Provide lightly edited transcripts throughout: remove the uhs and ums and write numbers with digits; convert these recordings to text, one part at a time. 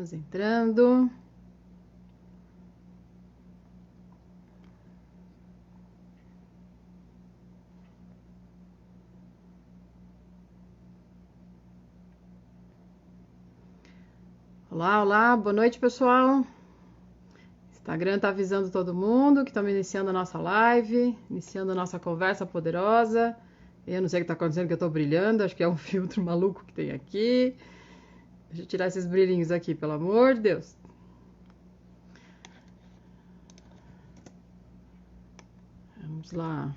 Vamos entrando. Olá, olá, boa noite, pessoal. Instagram tá avisando todo mundo que estamos iniciando a nossa live, iniciando a nossa conversa poderosa. Eu não sei o que tá acontecendo, que eu tô brilhando, acho que é um filtro maluco que tem aqui. Deixa eu tirar esses brilhinhos aqui, pelo amor de Deus. Vamos lá.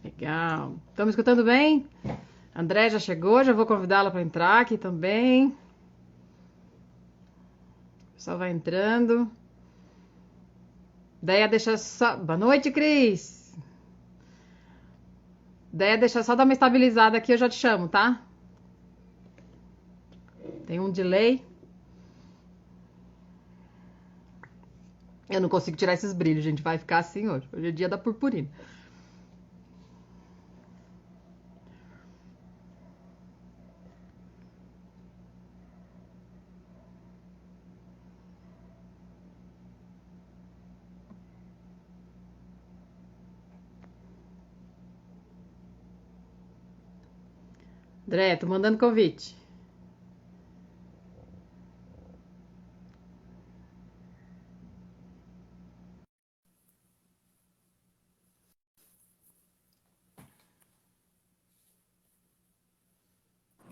Legal. Estão me escutando bem? André já chegou, já vou convidá-la para entrar aqui também. O pessoal vai entrando. Ideia deixa só. Boa noite, Cris. Ideia deixa só dar uma estabilizada aqui, eu já te chamo, tá? Tem um delay. Eu não consigo tirar esses brilhos, gente. Vai ficar assim hoje. Hoje é dia da purpurina. André, tô mandando convite.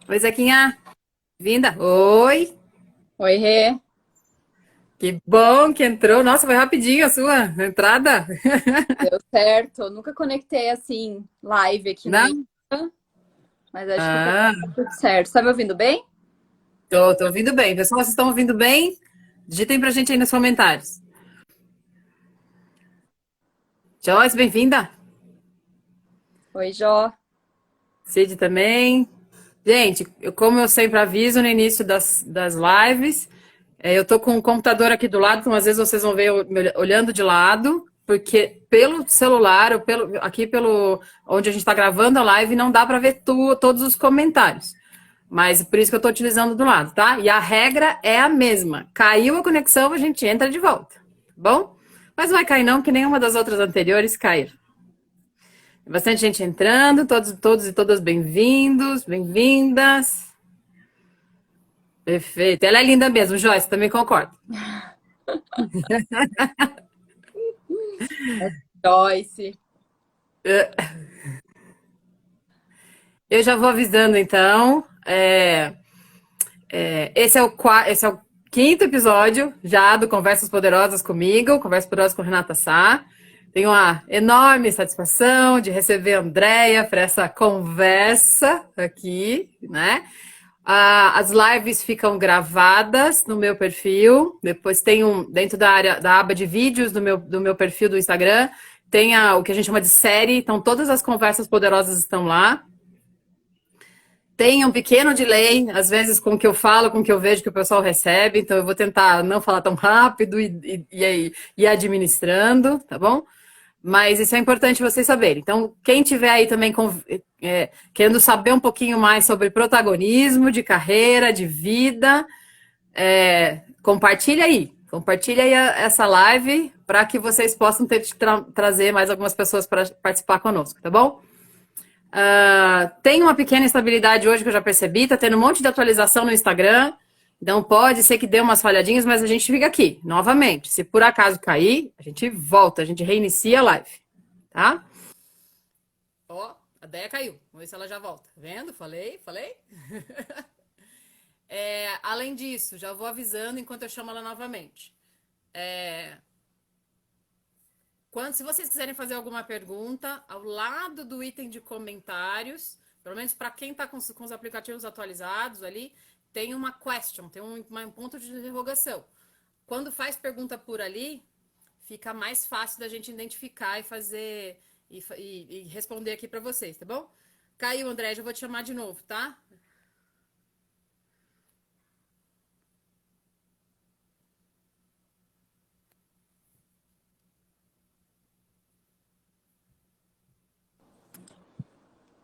Oi, Zequinha. Vinda? Oi. Oi, Rê. Que bom que entrou. Nossa, foi rapidinho a sua entrada. Deu certo. Eu nunca conectei assim, live aqui no Não? Instagram, mas acho que tá Ah, tudo certo. Tá me ouvindo bem? tô ouvindo bem. Pessoal, vocês estão ouvindo bem? Digitem pra gente aí nos comentários. Joyce, bem-vinda. Oi, Jó. Cid também. Gente, como eu sempre aviso no início das lives, eu tô com o computador aqui do lado, então às vezes vocês vão ver eu me olhando de lado, porque pelo celular, ou aqui pelo onde a gente está gravando a live, não dá para ver todos os comentários. Mas por isso que eu estou utilizando do lado, tá? E a regra é a mesma. Caiu a conexão, a gente entra de volta, tá bom? Mas não vai cair não, que nenhuma das outras anteriores caíram. Bastante gente entrando, todos e todas bem-vindos, bem-vindas. Perfeito. Ela é linda mesmo, Joyce, também concordo. Joyce. Eu já vou avisando, então. Esse é o quinto episódio já do Conversas Poderosas comigo, Conversas Poderosas com Renata Sá. Tenho uma enorme satisfação de receber a Andrea para essa conversa aqui, né? As lives ficam gravadas no meu perfil. Depois tem dentro da área da aba de vídeos do meu perfil do Instagram, tem o que a gente chama de série. Então, todas as conversas poderosas estão lá. Tem um pequeno delay, às vezes, com o que eu falo, com o que eu vejo que o pessoal recebe. Então, eu vou tentar não falar tão rápido e ir administrando, tá bom? Mas isso é importante vocês saberem. Então, quem tiver aí também querendo saber um pouquinho mais sobre protagonismo de carreira, de vida, compartilha aí. Compartilha aí essa live para que vocês possam trazer mais algumas pessoas para participar conosco, tá bom? Tem uma pequena instabilidade hoje que eu já percebi, tá tendo um monte de atualização no Instagram. Então pode ser que dê umas falhadinhas, mas a gente fica aqui, novamente. Se por acaso cair, a gente volta, a gente reinicia a live, tá? Ó, a Deia caiu. Vamos ver se ela já volta. Tá vendo? Falei. Além disso, já vou avisando enquanto eu chamo ela novamente. Se vocês quiserem fazer alguma pergunta, ao lado do item de comentários, pelo menos para quem está com os aplicativos atualizados ali, tem uma question, tem um ponto de interrogação. Quando faz pergunta por ali, fica mais fácil da gente identificar e fazer e responder aqui para vocês, tá bom? Caiu, André, já vou te chamar de novo, tá?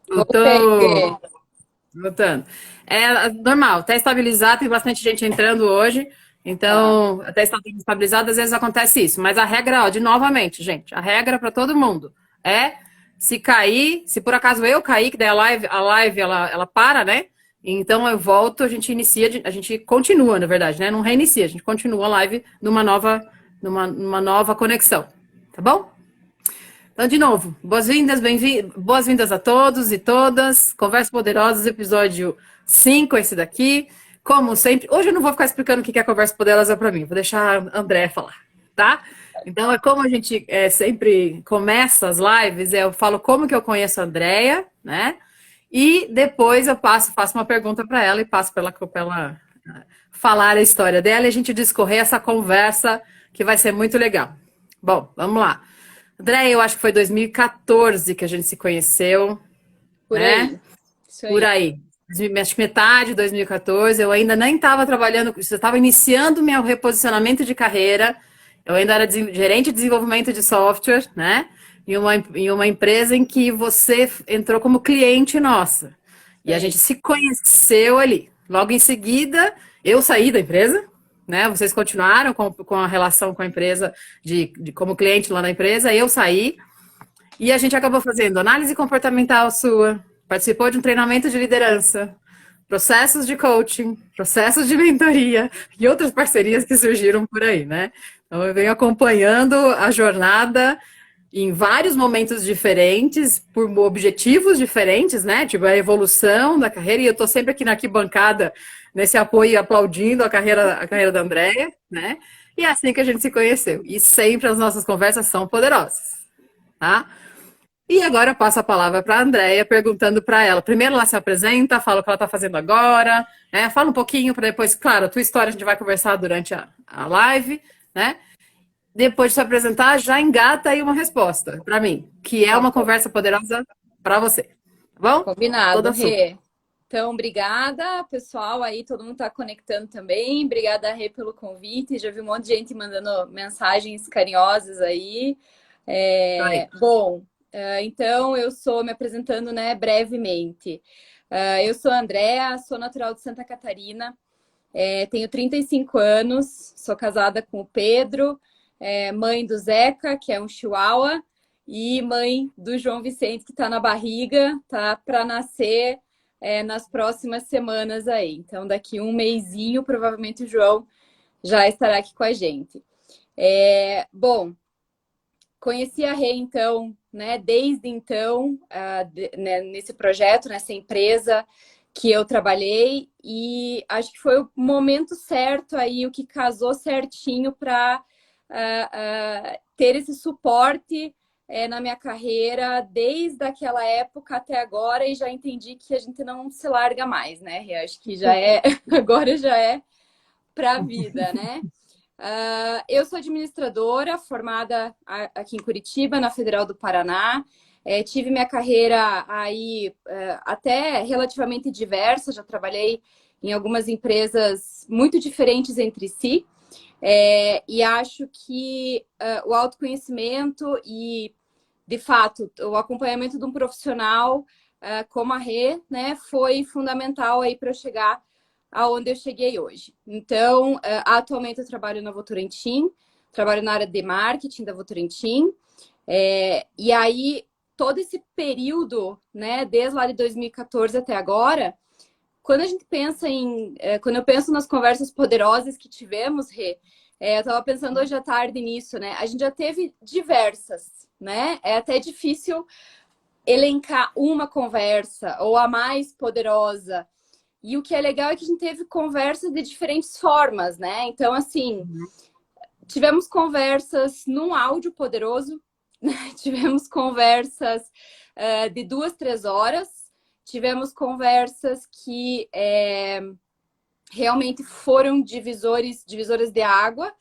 Voltei, Voltou! Rê. Voltando. É normal, até estabilizar, tem bastante gente entrando hoje, Tá, então, até estar estabilizado, às vezes acontece isso. Mas a regra, ó, de novamente, gente, a regra para todo mundo é se cair, se por acaso eu cair, que daí a live ela para, né? Então eu volto, a gente inicia, a gente continua, na verdade, né? Não reinicia, a gente continua a live numa nova conexão. Tá bom? Então, de novo, boas-vindas a todos e todas. Conversa Poderosas, episódio 5, esse daqui. Como sempre, hoje eu não vou ficar explicando o que é Conversa Poderosa para mim, vou deixar a André falar, tá? Então, é como a gente sempre começa as lives, eu falo como que eu conheço a Andrea, né? E depois eu faço uma pergunta para ela e passo pra ela falar a história dela e a gente discorrer essa conversa que vai ser muito legal. Bom, vamos lá. André, eu acho que foi 2014 que a gente se conheceu, por né? aí. Isso Por aí. aí. Acho que metade de 2014. Eu ainda nem estava trabalhando, eu estava iniciando meu reposicionamento de carreira. Eu ainda era gerente de desenvolvimento de software, né? Em uma empresa em que você entrou como cliente nossa. E a gente Sei. se conheceu ali. Logo em seguida, eu saí da empresa, né? Vocês continuaram com a relação com a empresa como cliente lá na empresa. Eu saí. E a gente acabou fazendo análise comportamental sua, participou de um treinamento de liderança, processos de coaching, processos de mentoria e outras parcerias que surgiram por aí, né? Então eu venho acompanhando a jornada em vários momentos diferentes, por objetivos diferentes, né? Tipo a evolução da carreira, e eu tô sempre aqui na arquibancada, nesse apoio, aplaudindo a carreira da Andrea, né? E é assim que a gente se conheceu. E sempre as nossas conversas são poderosas, tá? E agora eu passo a palavra para a Andrea, perguntando para ela. Primeiro ela se apresenta, fala o que ela está fazendo agora, né? Fala um pouquinho para depois, claro, a tua história a gente vai conversar durante a live, né? Depois de se apresentar, já engata aí uma resposta para mim, que é Tá uma bom. conversa poderosa para você. Tá bom? Combinado, Toda sua. Rê. Então, obrigada, pessoal aí, todo mundo está conectando também. Obrigada, Rê, pelo convite. Já vi um monte de gente mandando mensagens carinhosas aí. Aí. Bom, então eu sou me apresentando, né, brevemente. Eu sou a Andrea, sou natural de Santa Catarina, tenho 35 anos, sou casada com o Pedro, mãe do Zeca, que é um chihuahua, e mãe do João Vicente, que está na barriga, tá para nascer nas próximas semanas aí. Então, daqui um mesinho, provavelmente o João já estará aqui com a gente. Bom, conheci a Rê, então, né, desde então, né, nesse projeto, nessa empresa que eu trabalhei, e acho que foi o momento certo aí, o que casou certinho para ter esse suporte na minha carreira desde aquela época até agora, e já entendi que a gente não se larga mais, né, Rê? Acho que já agora já é para a vida, né? Eu sou administradora, formada aqui em Curitiba, na Federal do Paraná. Tive minha carreira aí até relativamente diversa, já trabalhei em algumas empresas muito diferentes entre si. E acho que o autoconhecimento e, de fato, o acompanhamento de um profissional como a Rê, né, foi fundamental aí para eu chegar aonde eu cheguei hoje. Então, atualmente eu trabalho na Votorantim, trabalho na área de marketing da Votorantim, e aí todo esse período, né, desde lá de 2014 até agora, quando a gente pensa quando eu penso nas conversas poderosas que tivemos, Rê, eu estava pensando hoje à tarde nisso, né? A gente já teve diversas, né? É até difícil elencar uma conversa ou a mais poderosa. E o que é legal é que a gente teve conversas de diferentes formas, né? Então, assim, tivemos conversas num áudio poderoso, né? Tivemos conversas de 2, 3 horas, tivemos conversas que realmente foram divisoras de água.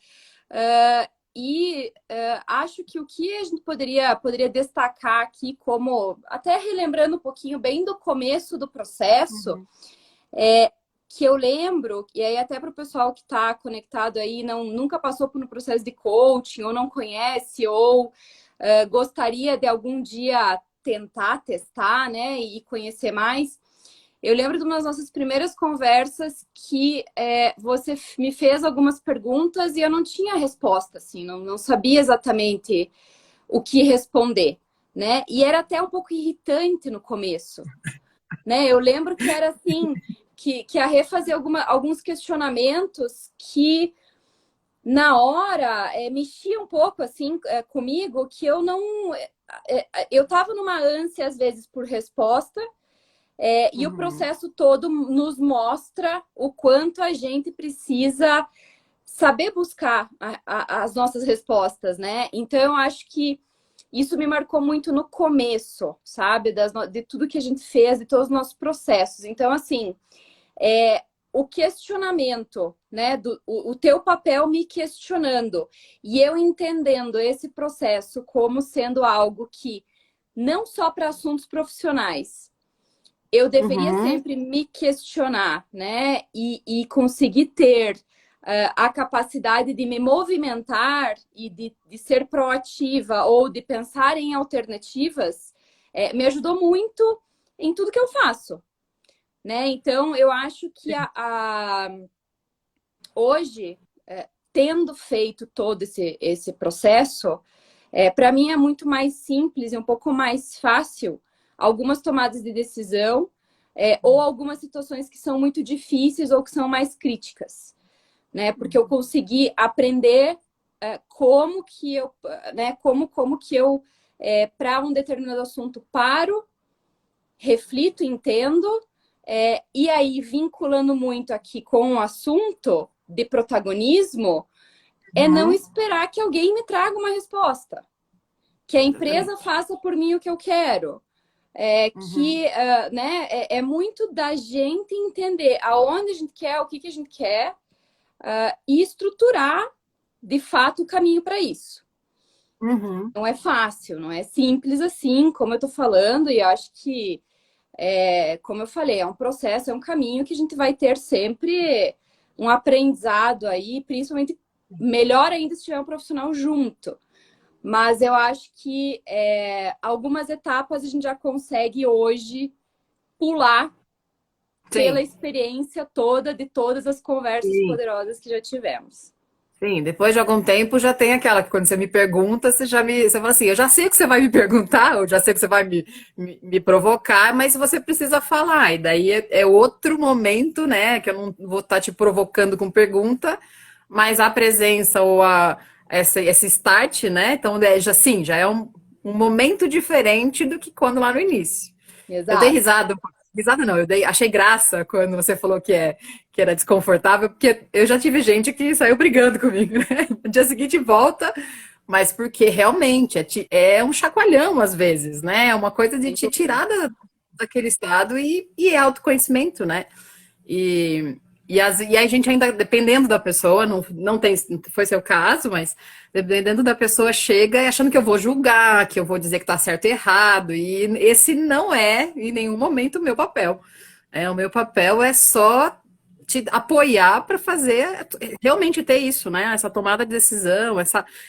Acho que o que a gente poderia destacar aqui, como até relembrando um pouquinho bem do começo do processo, que eu lembro, e aí até para o pessoal que está conectado aí, nunca passou por um processo de coaching, ou não conhece, ou gostaria de algum dia tentar, testar, né, e conhecer mais. Eu lembro de uma das nossas primeiras conversas que você me fez algumas perguntas e eu não tinha resposta, assim, não sabia exatamente o que responder, né? E era até um pouco irritante no começo, né? Eu lembro que era assim, que a Rê fazia alguns questionamentos que na hora mexia um pouco assim comigo, que eu não... eu tava numa ânsia, às vezes, por resposta, e o Uhum. processo todo nos mostra o quanto a gente precisa saber buscar as nossas respostas, né? Então, eu acho que isso me marcou muito no começo, sabe? De tudo que a gente fez, de todos os nossos processos. Então, assim, o questionamento, né? O teu papel me questionando e eu entendendo esse processo como sendo algo que não só para assuntos profissionais, eu deveria Uhum. sempre me questionar, né? E conseguir ter a capacidade de me movimentar e de ser proativa ou de pensar em alternativas, me ajudou muito em tudo que eu faço, né? Então, eu acho que hoje, tendo feito todo esse processo, para mim é muito mais simples e um pouco mais fácil algumas tomadas de decisão ou algumas situações que são muito difíceis ou que são mais críticas, né? Porque eu consegui aprender como que eu, né? Como que eu, para um determinado assunto, paro, reflito, entendo, e aí vinculando muito aqui com o assunto de protagonismo, é não Uhum. esperar que alguém me traga uma resposta, que a empresa Exatamente. faça por mim o que eu quero. Uhum. Né, muito da gente entender aonde a gente quer, o que a gente quer, e estruturar, de fato, o caminho para isso. Uhum. Não é fácil, não é simples assim, como eu estou falando, e acho que, como eu falei, é um processo, é um caminho que a gente vai ter sempre um aprendizado aí, principalmente melhor ainda se tiver um profissional junto. Mas eu acho que algumas etapas a gente já consegue hoje pular pela Sim. experiência toda de todas as conversas Sim. poderosas que já tivemos. Sim, depois de algum tempo já tem aquela que quando você me pergunta, você fala assim, eu já sei o que você vai me perguntar, eu já sei o que você vai me provocar, mas você precisa falar. E daí é outro momento, né? Que eu não vou estar te provocando com pergunta, mas a presença ou esse start, né? Então, já é um momento diferente do que quando lá no início. Eu dei Exato. risada, risada não, achei graça quando você falou que era desconfortável, porque eu já tive gente que saiu brigando comigo, né? No dia seguinte volta, mas porque realmente é um chacoalhão às vezes, né? É uma coisa de Sem te dúvida. tirar daquele estado e é autoconhecimento, né? E, e a gente ainda, dependendo da pessoa, não tem, não foi seu caso, mas dependendo da pessoa, chega achando que eu vou julgar, que eu vou dizer que tá certo e errado, e esse não é, em nenhum momento, o meu papel. O meu papel é só te apoiar para fazer, realmente ter isso, né? Essa tomada de decisão,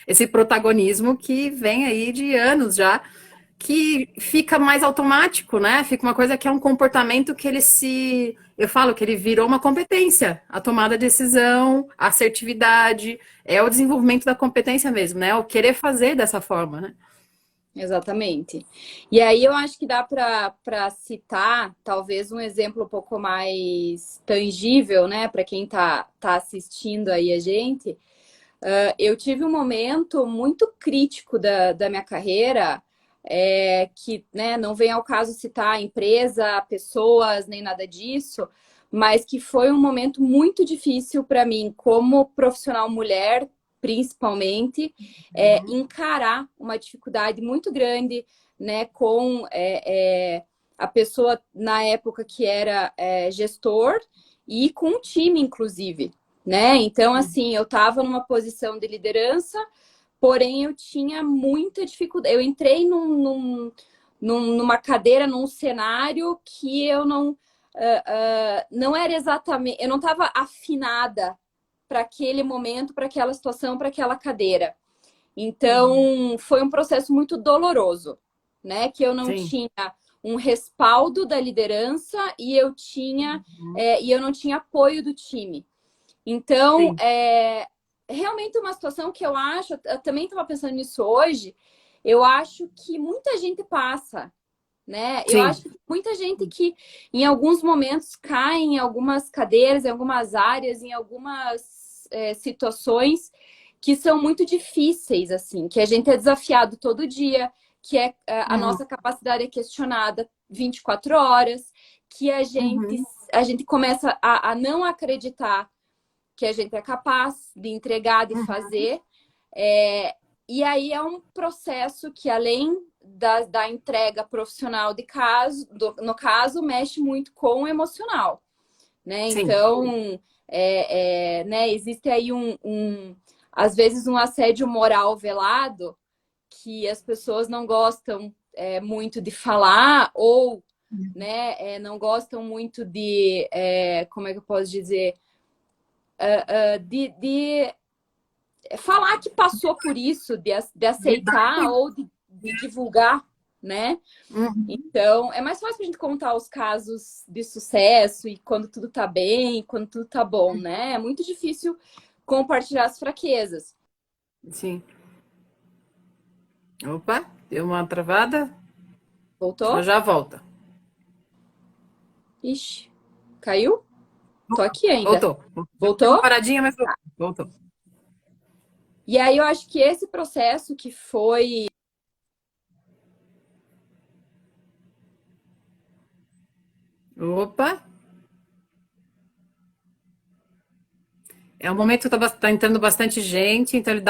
esse protagonismo que vem aí de anos já, que fica mais automático, né? Fica uma coisa que é um comportamento que eu falo que ele virou uma competência. A tomada de decisão, a assertividade, é o desenvolvimento da competência mesmo, né? O querer fazer dessa forma, né? Exatamente. E aí eu acho que dá para citar talvez um exemplo um pouco mais tangível, né, para quem tá assistindo aí a gente. Eu tive um momento muito crítico da minha carreira, que, né, não vem ao caso citar empresa, pessoas, nem nada disso, mas que foi um momento muito difícil para mim, como profissional mulher, principalmente, encarar uma dificuldade muito grande, né, com a pessoa na época que era gestor e com o time, inclusive, né? Então, assim, eu estava numa posição de liderança, porém eu tinha muita dificuldade. Eu entrei numa cadeira, num cenário que eu não era exatamente, eu não estava afinada para aquele momento, para aquela situação, para aquela cadeira. Então, foi um processo muito doloroso, né? Que eu não Sim. tinha um respaldo da liderança e eu não tinha apoio do time. Então, realmente uma situação que eu acho, eu também estava pensando nisso hoje, eu acho que muita gente passa, né? Eu acho que muita gente que em alguns momentos cai em algumas cadeiras, em algumas áreas, em algumas situações que são muito difíceis, assim, que a gente é desafiado todo dia, que a nossa capacidade é questionada 24 horas, que a gente começa a não acreditar que a gente é capaz de entregar, de fazer. E aí é um processo que, além da entrega profissional no caso, mexe muito com o emocional, né? Então, né, existe aí às vezes um assédio moral velado que as pessoas não gostam muito de falar ou, né, não gostam muito de, como é que eu posso dizer, de falar que passou por isso, de aceitar ou de divulgar, né? Então, é mais fácil a gente contar os casos de sucesso e quando tudo tá bem, quando tudo tá bom, né? É muito difícil compartilhar as fraquezas. Sim. Opa, deu uma travada. Ela Voltou? já volta. Ixi, caiu? Tô aqui ainda. Voltou. Deu uma Voltou? paradinha, mas voltou. E aí eu acho que esse processo que foi... Opa. É um momento que tá entrando bastante gente, então ele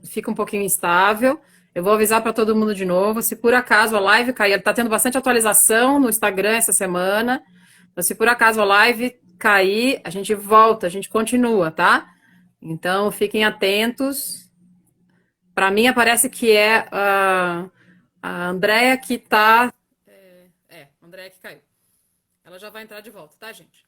fica um pouquinho instável. Eu vou avisar para todo mundo de novo. Se por acaso a live cair, ele está tendo bastante atualização no Instagram essa semana. Então, se por acaso a live cair, a gente volta, a gente continua, tá? Então, fiquem atentos. Para mim, aparece que é a Andrea que tá. A Andrea que caiu. Ela já vai entrar de volta, tá, gente?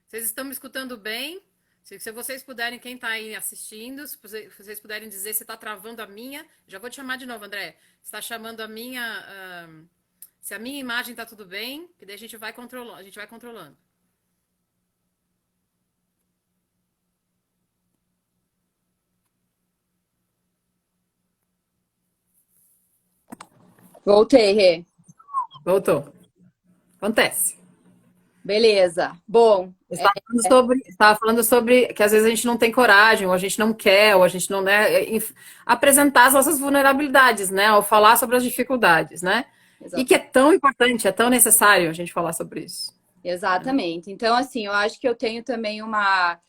Vocês estão me escutando bem? Se vocês puderem, quem está aí assistindo, se vocês puderem dizer se está travando a minha, já vou te chamar de novo, André. Se está chamando a minha, se a minha imagem está tudo bem, que daí a gente vai controlando. Voltei, Rê. Voltou. Acontece. Beleza. Bom, Estava falando sobre que às vezes a gente não tem coragem, ou a gente não quer, ou a gente não, né, apresentar as nossas vulnerabilidades, né, ou falar sobre as dificuldades, né? E que é tão importante, é tão necessário a gente falar sobre isso. Exatamente. Então, assim, eu acho que eu tenho também uma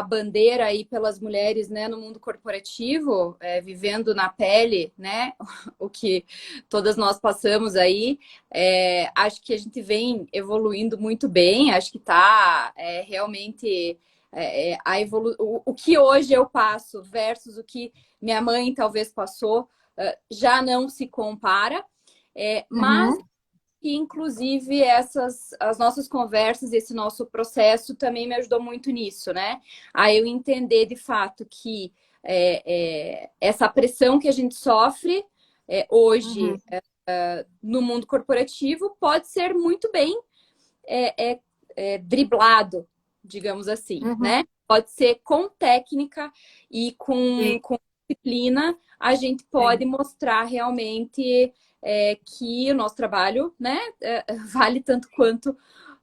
bandeira aí pelas mulheres, né, no mundo corporativo, vivendo na pele, né, o que todas nós passamos aí. Acho que a gente vem evoluindo muito bem, acho que está realmente o que hoje eu passo versus o que minha mãe talvez passou, já não se compara, mas que inclusive as nossas conversas, esse nosso processo também me ajudou muito nisso, né? A eu entender de fato que essa pressão que a gente sofre hoje no mundo corporativo pode ser muito bem driblado, digamos assim, né? Pode ser com técnica e com disciplina, a gente pode mostrar realmente que o nosso trabalho, né, vale tanto quanto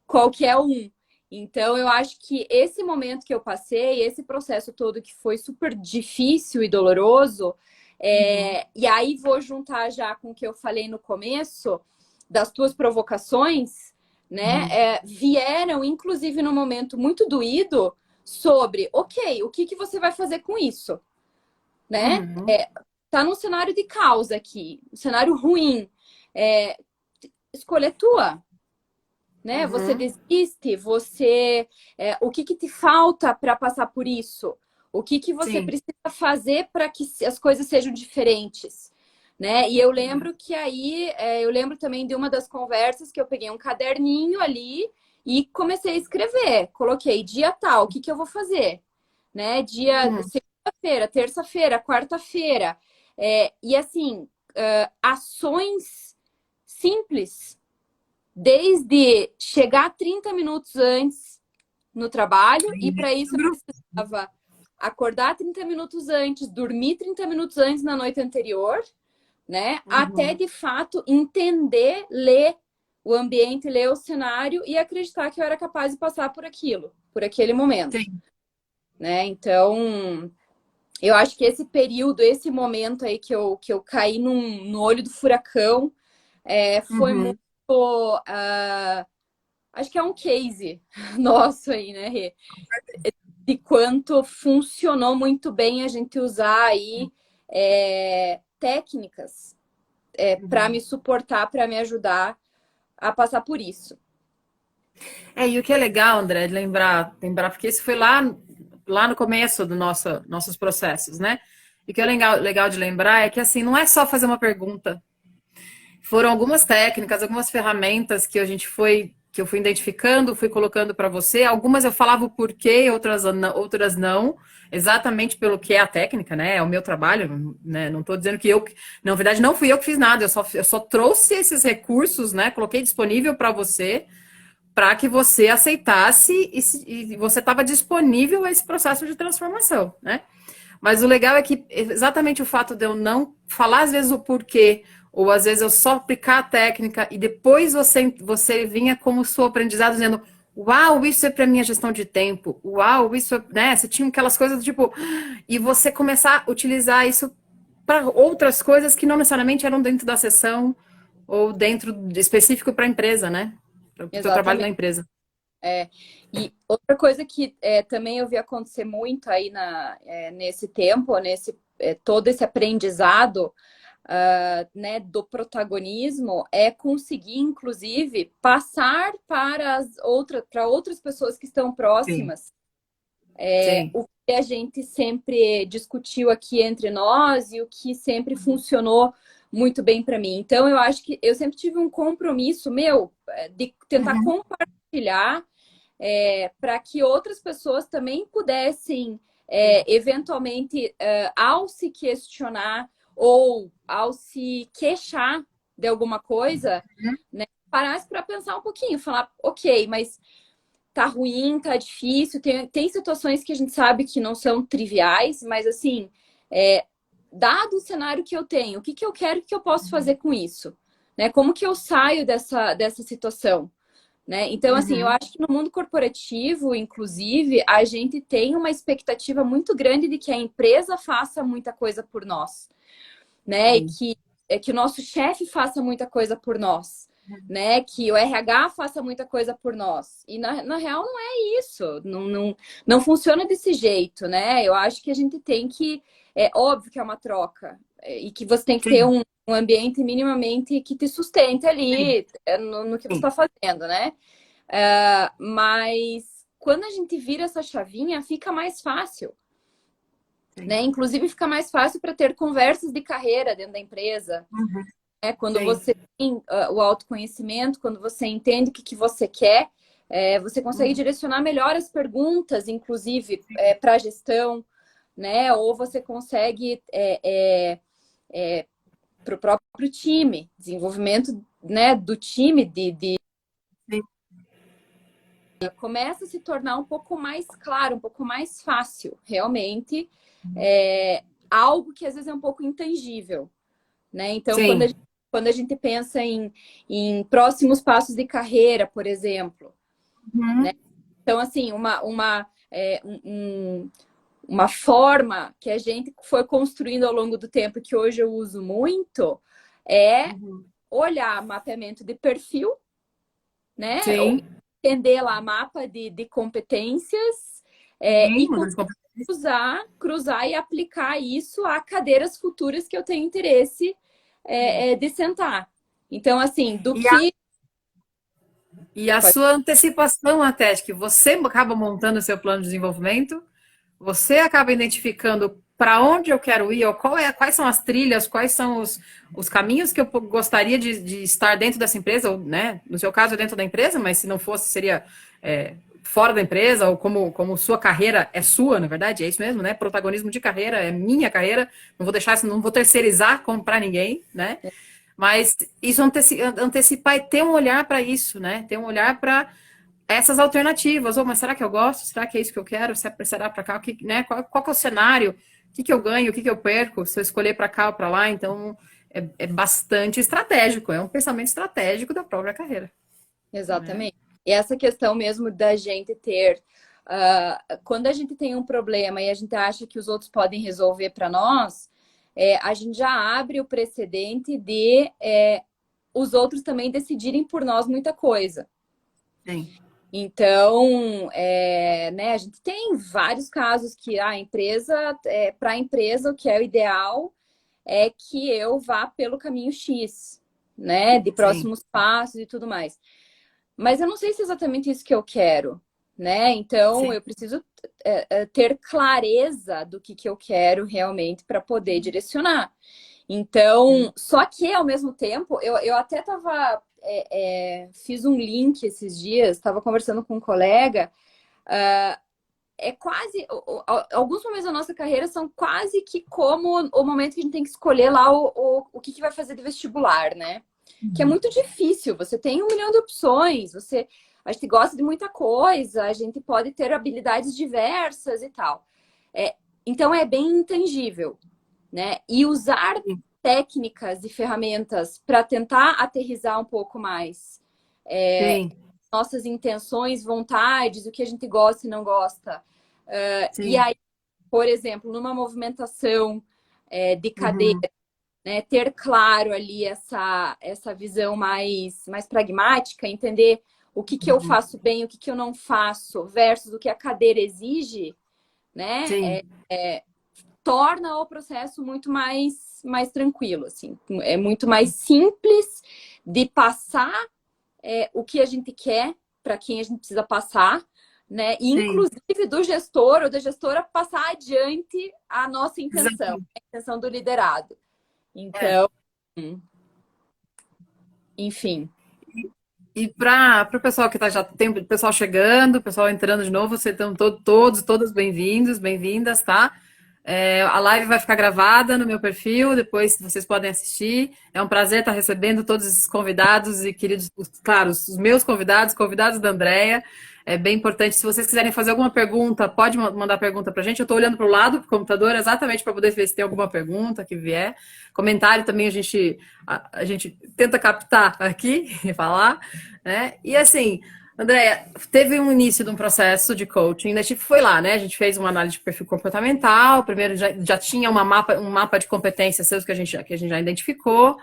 qualquer um. Então, eu acho que esse momento que eu passei, esse processo todo que foi super difícil e doloroso, e aí vou juntar já com o que eu falei no começo, das tuas provocações, né, vieram, inclusive, num momento muito doído, sobre, ok, o que você vai fazer com isso? Né? Tá num cenário de caos aqui, um cenário ruim. Escolha tua, né? Você desiste, o que te falta para passar por isso? O que você precisa fazer para que as coisas sejam diferentes? Né? E eu lembro que aí, eu lembro também de uma das conversas que eu peguei um caderninho ali e comecei a escrever. Coloquei dia tal, o que eu vou fazer? Né? Dia segunda-feira, terça-feira, quarta-feira. E assim, ações simples, desde chegar 30 minutos antes no trabalho, e para isso eu precisava acordar 30 minutos antes, dormir 30 minutos antes na noite anterior, né? Até de fato entender, ler o ambiente, ler o cenário e acreditar que eu era capaz de passar por aquilo, por aquele momento. Sim. Né? Então, eu acho que esse período, esse momento aí que eu caí no olho do furacão, foi muito. Acho que é um case nosso aí, né, Rê? De quanto funcionou muito bem a gente usar aí técnicas para me suportar, para me ajudar a passar por isso. E o que é legal, André, de lembrar, porque isso foi lá no começo do nossos processos, né? E o que é legal de lembrar é que, assim, não é só fazer uma pergunta. Foram algumas técnicas, algumas ferramentas que que eu fui identificando, fui colocando para você. Algumas eu falava o porquê, outras não, exatamente pelo que é a técnica, né? É o meu trabalho, né? Não estou dizendo que na verdade, não fui eu que fiz nada, eu só trouxe esses recursos, né? Coloquei disponível para você, para que você aceitasse e você estava disponível a esse processo de transformação, né? Mas o legal é que exatamente o fato de eu não falar às vezes o porquê, ou às vezes eu só aplicar a técnica e depois você vinha como seu aprendizado dizendo: uau, isso é para minha gestão de tempo, uau, isso é, né? Você tinha aquelas coisas do tipo, e você começar a utilizar isso para outras coisas que não necessariamente eram dentro da sessão ou específico para a empresa, né? Para o seu trabalho na Exatamente. empresa. E outra coisa que também eu vi acontecer muito aí nesse tempo, todo esse aprendizado, né, do protagonismo, é conseguir, inclusive, passar para outras pessoas que estão Sim, próximas sim. o que a gente sempre discutiu aqui entre nós e o que sempre funcionou muito bem para mim. Então, eu acho que eu sempre tive um compromisso meu de tentar compartilhar para que outras pessoas também pudessem, eventualmente, ao se questionar ou ao se queixar de alguma coisa, né, parasse para pensar um pouquinho, falar, ok, mas tá ruim, tá difícil, tem situações que a gente sabe que não são triviais, mas assim, dado o cenário que eu tenho, o que que eu quero, o que eu posso fazer com isso? Né? Como que eu saio dessa situação? Né? Então, assim, eu acho que no mundo corporativo, inclusive, a gente tem uma expectativa muito grande de que a empresa faça muita coisa por nós, né? Que o nosso chefe faça muita coisa por nós, né? Que o RH faça muita coisa por nós. E na real não é isso, não funciona desse jeito, né? Eu acho que a gente tem que, é óbvio que é uma troca, e que você tem que ter Sim, um ambiente minimamente que te sustente sim, ali no que você sim. está fazendo, né? Mas quando a gente vira essa chavinha, fica mais fácil, Sim. né? Inclusive fica mais fácil para ter conversas de carreira dentro da empresa, né? Quando Sim. você tem o autoconhecimento, quando você entende o que você quer, você consegue direcionar melhor as perguntas, inclusive para a gestão, né? Ou você consegue para o próprio time, desenvolvimento, né, do time Sim. começa a se tornar um pouco mais claro, um pouco mais fácil, realmente, algo que às vezes é um pouco intangível, né? Então, Sim. quando a gente pensa em próximos passos de carreira, por exemplo, né? Uhum. Então, assim, uma forma que a gente foi construindo ao longo do tempo, que hoje eu uso muito, é Uhum. olhar mapeamento de perfil, né? Ou Sim. entender lá mapa de competências Sim. e Mudança de competência. cruzar e aplicar isso a cadeiras futuras que eu tenho interesse de sentar. Então, assim, do E a, que. e a sua antecipação até, de que você acaba montando o seu plano de desenvolvimento, você acaba identificando para onde eu quero ir, ou quais são as trilhas, quais são os caminhos que eu gostaria de estar dentro dessa empresa, ou, né, no seu caso, dentro da empresa, mas se não fosse, seria fora da empresa, ou como sua carreira é sua, na verdade, é isso mesmo, né? Protagonismo de carreira, é minha carreira, não vou deixar isso, não vou terceirizar para ninguém, né? Mas isso antecipar e ter um olhar para isso, né? Ter um olhar para essas alternativas. Mas será que eu gosto? Será que é isso que eu quero? Será para cá? Né? Qual que é o cenário? O que eu ganho? O que eu perco? Se eu escolher para cá ou para lá? Então, é bastante estratégico. É um pensamento estratégico da própria carreira. Exatamente. E essa questão mesmo da gente ter... quando a gente tem um problema e a gente acha que os outros podem resolver para nós, a gente já abre o precedente de os outros também decidirem por nós muita coisa. Sim. Então, né, a gente tem vários casos que a empresa, para a empresa, o que é o ideal é que eu vá pelo caminho X, né, de próximos passos e tudo mais. Mas eu não sei se é exatamente isso que eu quero, né? Então, eu preciso ter clareza do que eu quero realmente para poder direcionar. Então, só que ao mesmo tempo, eu até estava... fiz um link esses dias, estava conversando com um colega. Quase... alguns momentos da nossa carreira são quase que como o momento que a gente tem que escolher lá o que vai fazer de vestibular, né? Que é muito difícil. Você tem 1 milhão de opções, a gente gosta de muita coisa, a gente pode ter habilidades diversas e tal. Então, é bem intangível, né? E usar técnicas e ferramentas para tentar aterrizar um pouco mais nossas intenções, vontades, o que a gente gosta e não gosta. E aí, por exemplo, numa movimentação de cadeira, né, ter claro ali essa visão mais pragmática, entender o que eu faço bem, o que eu não faço, versus o que a cadeira exige, né? Torna o processo muito mais tranquilo, assim. É muito mais simples de passar o que a gente quer para quem a gente precisa passar, né? E, inclusive, do gestor ou da gestora passar adiante a nossa intenção, a intenção do liderado. Então, enfim. E para o pessoal que já tem o pessoal chegando, o pessoal entrando de novo, vocês estão todos bem-vindos, bem-vindas, tá? A live vai ficar gravada no meu perfil, depois vocês podem assistir. É um prazer estar recebendo todos esses convidados e queridos, claro, os meus convidados da Andrea. É bem importante. Se vocês quiserem fazer alguma pergunta, pode mandar pergunta para a gente. Eu estou olhando para o lado do computador exatamente para poder ver se tem alguma pergunta que vier. Comentário também a gente tenta captar aqui e falar, né? E assim, Andréia, teve um início de um processo de coaching, né? Tipo, foi lá, né? A gente fez uma análise de perfil comportamental, primeiro já tinha um mapa de competências seus que a gente já identificou.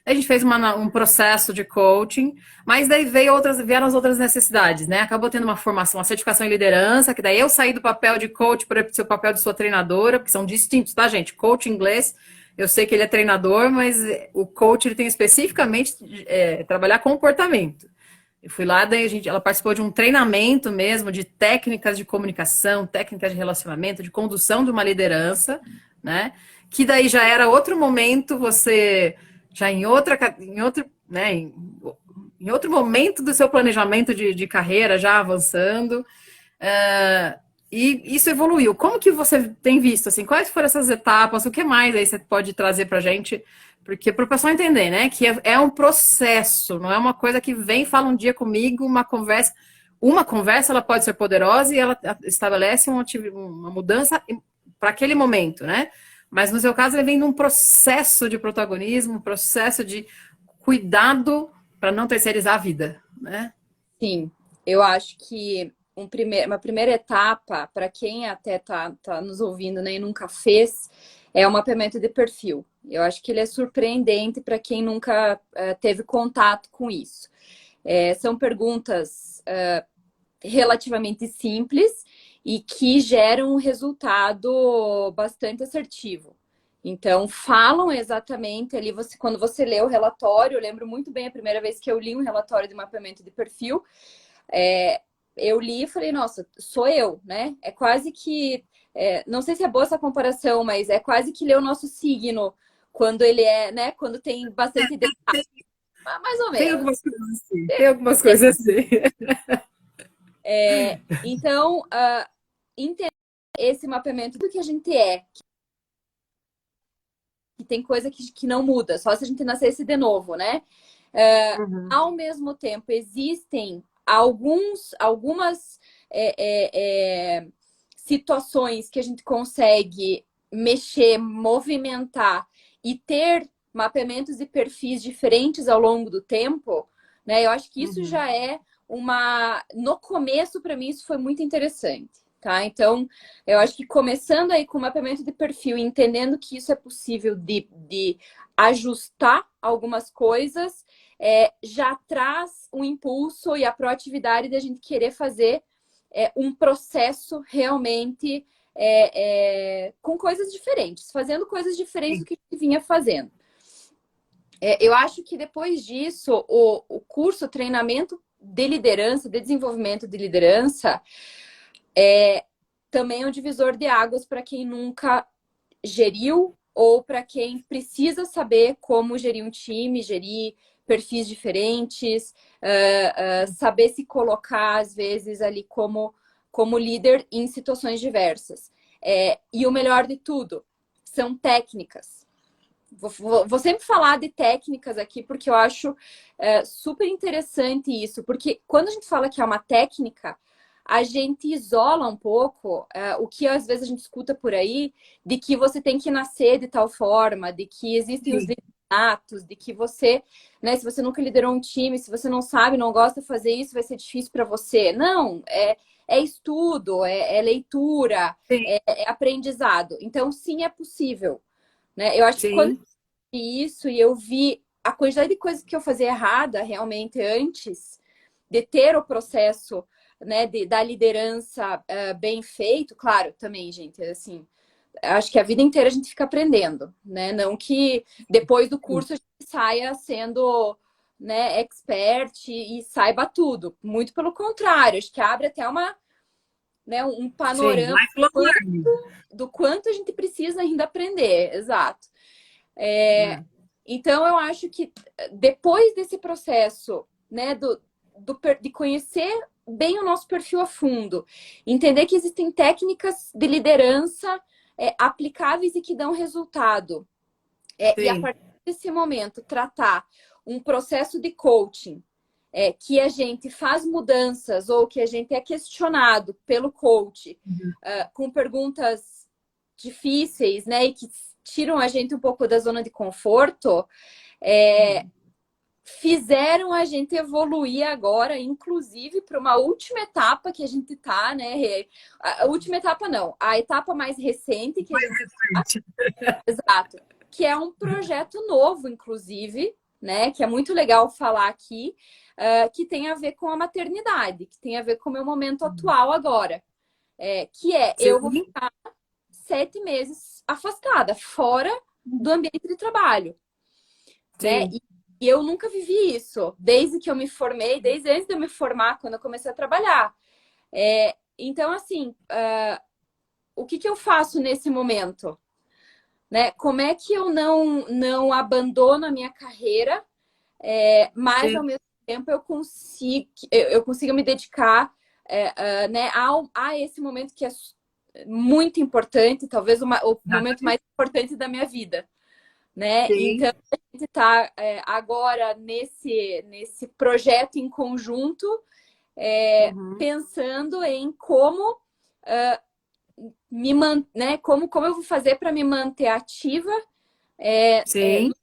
A gente fez um processo de coaching, mas daí vieram as outras necessidades, né? Acabou tendo uma formação, uma certificação em liderança, que daí eu saí do papel de coach para o papel de sua treinadora, porque são distintos, tá, gente? Coach em inglês, eu sei que ele é treinador, mas o coach ele tem especificamente trabalhar comportamento. Eu fui lá, daí ela participou de um treinamento mesmo de técnicas de comunicação, técnicas de relacionamento, de condução de uma liderança, né? Que daí já era outro momento, você já em outro, né, em outro momento do seu planejamento de carreira, já avançando. E isso evoluiu. Como que você tem visto, assim, quais foram essas etapas? O que mais aí você pode trazer para a gente? Porque para o pessoal entender, né, que é um processo, não é uma coisa que vem, fala um dia comigo, uma conversa. Uma conversa, ela pode ser poderosa e ela estabelece uma mudança para aquele momento, né? Mas no seu caso, ele vem num processo de protagonismo, um processo de cuidado para não terceirizar a vida, né? Sim, eu acho que uma primeira etapa, para quem até tá nos ouvindo, né, e nunca fez, é o mapeamento de perfil. Eu acho que ele é surpreendente para quem nunca teve contato com isso. São perguntas relativamente simples e que geram um resultado bastante assertivo. Então, falam exatamente ali, quando você lê o relatório, eu lembro muito bem a primeira vez que eu li um relatório de mapeamento de perfil, eu li e falei, nossa, sou eu, né? É quase que, não sei se é boa essa comparação, mas é quase que ler o nosso signo, quando ele né? Quando tem bastante detalhe. Mais ou menos. Tem algumas coisas assim. Então, entender esse mapeamento do que a gente que tem coisa que não muda, só se a gente nascesse de novo, né? Uhum. Ao mesmo tempo, existem algumas situações que a gente consegue mexer, movimentar e ter mapeamentos e perfis diferentes ao longo do tempo, né? Eu acho que isso Uhum. já é uma. No começo, para mim, isso foi muito interessante. Tá? Então, eu acho que começando aí com o mapeamento de perfil, entendendo que isso é possível de ajustar algumas coisas, já traz um impulso e a proatividade da gente querer fazer um processo realmente com coisas diferentes, fazendo coisas diferentes do Sim. que a gente vinha fazendo. Eu acho que depois disso, o curso, o treinamento de liderança, de desenvolvimento de liderança, também é um divisor de águas para quem nunca geriu ou para quem precisa saber como gerir um time, gerir perfis diferentes, saber se colocar, às vezes, ali como líder em situações diversas. E o melhor de tudo, são técnicas. Vou sempre falar de técnicas aqui, porque eu acho super interessante isso. Porque quando a gente fala que é uma técnica, a gente isola um pouco o que às vezes a gente escuta por aí, de que você tem que nascer de tal forma, de que existem os Sim. lideratos, de que você, né, se você nunca liderou um time, se você não sabe, não gosta de fazer isso, vai ser difícil para você. Não, é estudo, é leitura, Sim. é aprendizado. Então, sim, é possível. Né? Eu acho que quando Sim. isso e eu vi a quantidade de coisas que eu fazia errada realmente antes de ter o processo, né, da liderança bem feito, claro, também, gente, assim, acho que a vida inteira a gente fica aprendendo, né? Não que depois do curso a gente saia sendo, né, expert e saiba tudo. Muito pelo contrário, acho que abre até né, um Sim. panorama Lifelong learning. do quanto a gente precisa ainda aprender, exato. É. Então, eu acho que depois desse processo, né, de conhecer bem o nosso perfil a fundo, entender que existem técnicas de liderança aplicáveis e que dão resultado, e a Sim. partir desse momento tratar um processo de coaching que a gente faz mudanças ou que a gente é questionado pelo coach Uhum. com perguntas difíceis, né, e que tiram a gente um pouco da zona de conforto, é, fizeram a gente evoluir agora, inclusive para uma última etapa que a gente tá, né? A última etapa não, a etapa mais recente que a Mais gente tá, recente. exato, que é um projeto novo, inclusive, né? Que é muito legal falar aqui, que tem a ver com a maternidade, que tem a ver com o meu momento atual agora. Que eu vou Sim. 7 meses afastada, fora do ambiente de trabalho, né? Sim. E eu nunca vivi isso, desde que eu me formei, desde antes de eu me formar, quando eu comecei a trabalhar. Então, assim, o que eu faço nesse momento? Né? Como é que eu não abandono a minha carreira, mas ao Sim. mesmo tempo eu consigo me dedicar né, a esse momento que é muito importante, talvez o momento mais importante da minha vida, né? Sim. Então a gente está agora nesse projeto em conjunto, Uhum. pensando em como né, como eu vou fazer para me manter ativa Sim. no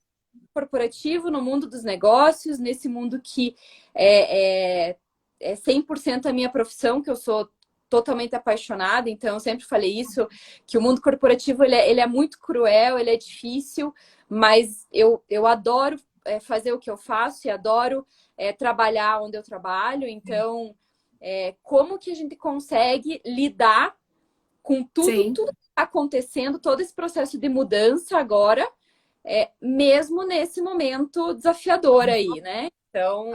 corporativo, no mundo dos negócios, nesse mundo que é 100% a minha profissão, que eu sou totalmente apaixonada, então eu sempre falei isso, que o mundo corporativo ele é muito cruel, ele é difícil, mas eu adoro fazer o que eu faço e adoro trabalhar onde eu trabalho, então como que a gente consegue lidar com Sim. tudo que está acontecendo, todo esse processo de mudança agora, mesmo nesse momento desafiador aí, né? Então,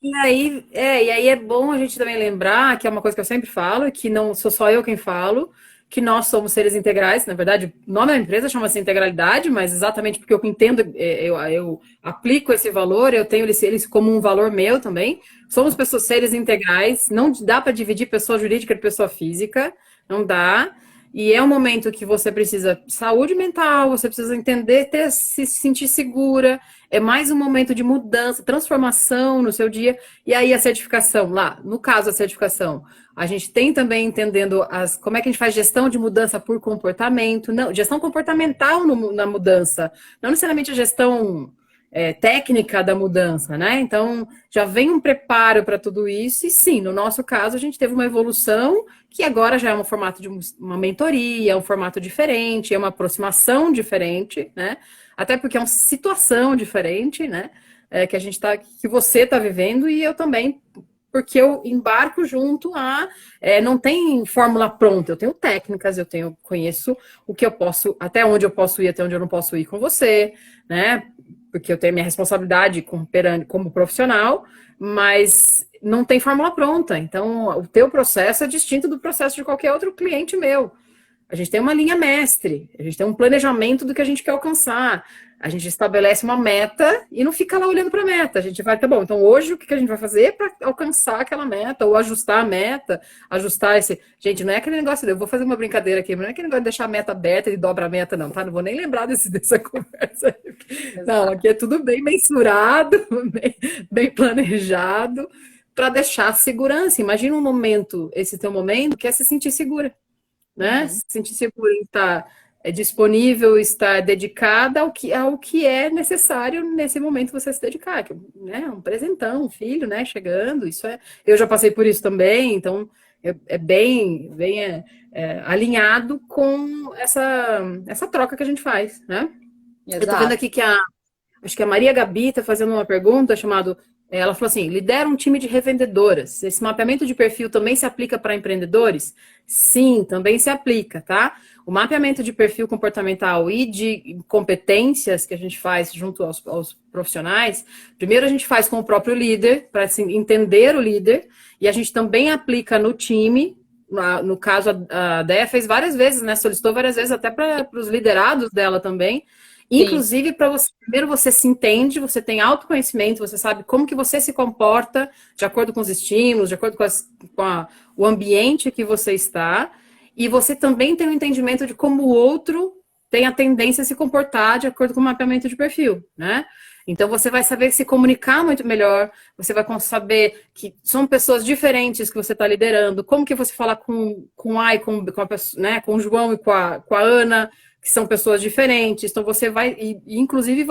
E aí é bom a gente também lembrar, que é uma coisa que eu sempre falo, que não sou só eu quem falo, que nós somos seres integrais. Na verdade, o nome da empresa chama-se integralidade, mas exatamente porque eu entendo, eu aplico esse valor, eu tenho eles como um valor meu também. Somos pessoas, seres integrais, não dá para dividir pessoa jurídica de pessoa física, não dá. E é um momento que você precisa de saúde mental, você precisa entender, se sentir segura. É mais um momento de mudança, transformação no seu dia. E aí a certificação, lá, no caso a certificação, a gente tem também entendendo como é que a gente faz gestão de mudança por comportamento. Não, gestão comportamental na mudança. Não necessariamente a gestão técnica da mudança, né? Então, já vem um preparo para tudo isso, e sim, no nosso caso, a gente teve uma evolução que agora já é um formato de uma mentoria, é um formato diferente, é uma aproximação diferente, né? Até porque é uma situação diferente, né? Que a gente tá, que você está vivendo, e eu também, porque eu embarco junto não tem fórmula pronta, eu tenho técnicas, conheço o que eu posso, até onde eu posso ir, até onde eu não posso ir com você, né? Porque eu tenho minha responsabilidade como profissional, mas não tem fórmula pronta. Então, o teu processo é distinto do processo de qualquer outro cliente meu. A gente tem uma linha mestre, a gente tem um planejamento do que a gente quer alcançar. A gente estabelece uma meta e não fica lá olhando para a meta. A gente vai, tá bom, então hoje o que a gente vai fazer para alcançar aquela meta, ou ajustar a meta, ajustar esse. Gente, não é aquele negócio, eu vou fazer uma brincadeira aqui, mas não é aquele negócio de deixar a meta aberta e dobra a meta, não, tá? Não vou nem lembrar dessa conversa aí. Não, aqui é tudo bem mensurado, bem planejado, para deixar segurança. Imagina um momento, esse teu momento, que é se sentir segura, né? Se sentir segura em estar disponível, estar dedicada ao que é necessário nesse momento você se dedicar, que, né? Um presentão, um filho, né? Chegando, eu já passei por isso também, então é bem alinhado com essa troca que a gente faz, né? Exato. Eu tô vendo aqui que acho que a Maria Gabi está fazendo uma pergunta chamada. Ela falou assim: lidera um time de revendedoras. Esse mapeamento de perfil também se aplica para empreendedores? Sim, também se aplica, tá? O mapeamento de perfil comportamental e de competências que a gente faz junto aos profissionais, primeiro a gente faz com o próprio líder, para assim, entender o líder, e a gente também aplica no time. No caso, a Déia fez várias vezes, né? Solicitou várias vezes até para os liderados dela também. Inclusive, para você, primeiro você se entende, você tem autoconhecimento, você sabe como que você se comporta de acordo com os estímulos, de acordo com o ambiente que você está, e você também tem um entendimento de como o outro tem a tendência a se comportar de acordo com o mapeamento de perfil, né? Então você vai saber se comunicar muito melhor, você vai saber que são pessoas diferentes que você está liderando, como que você fala com né, com o João e com a Ana, que são pessoas diferentes, então você vai, inclusive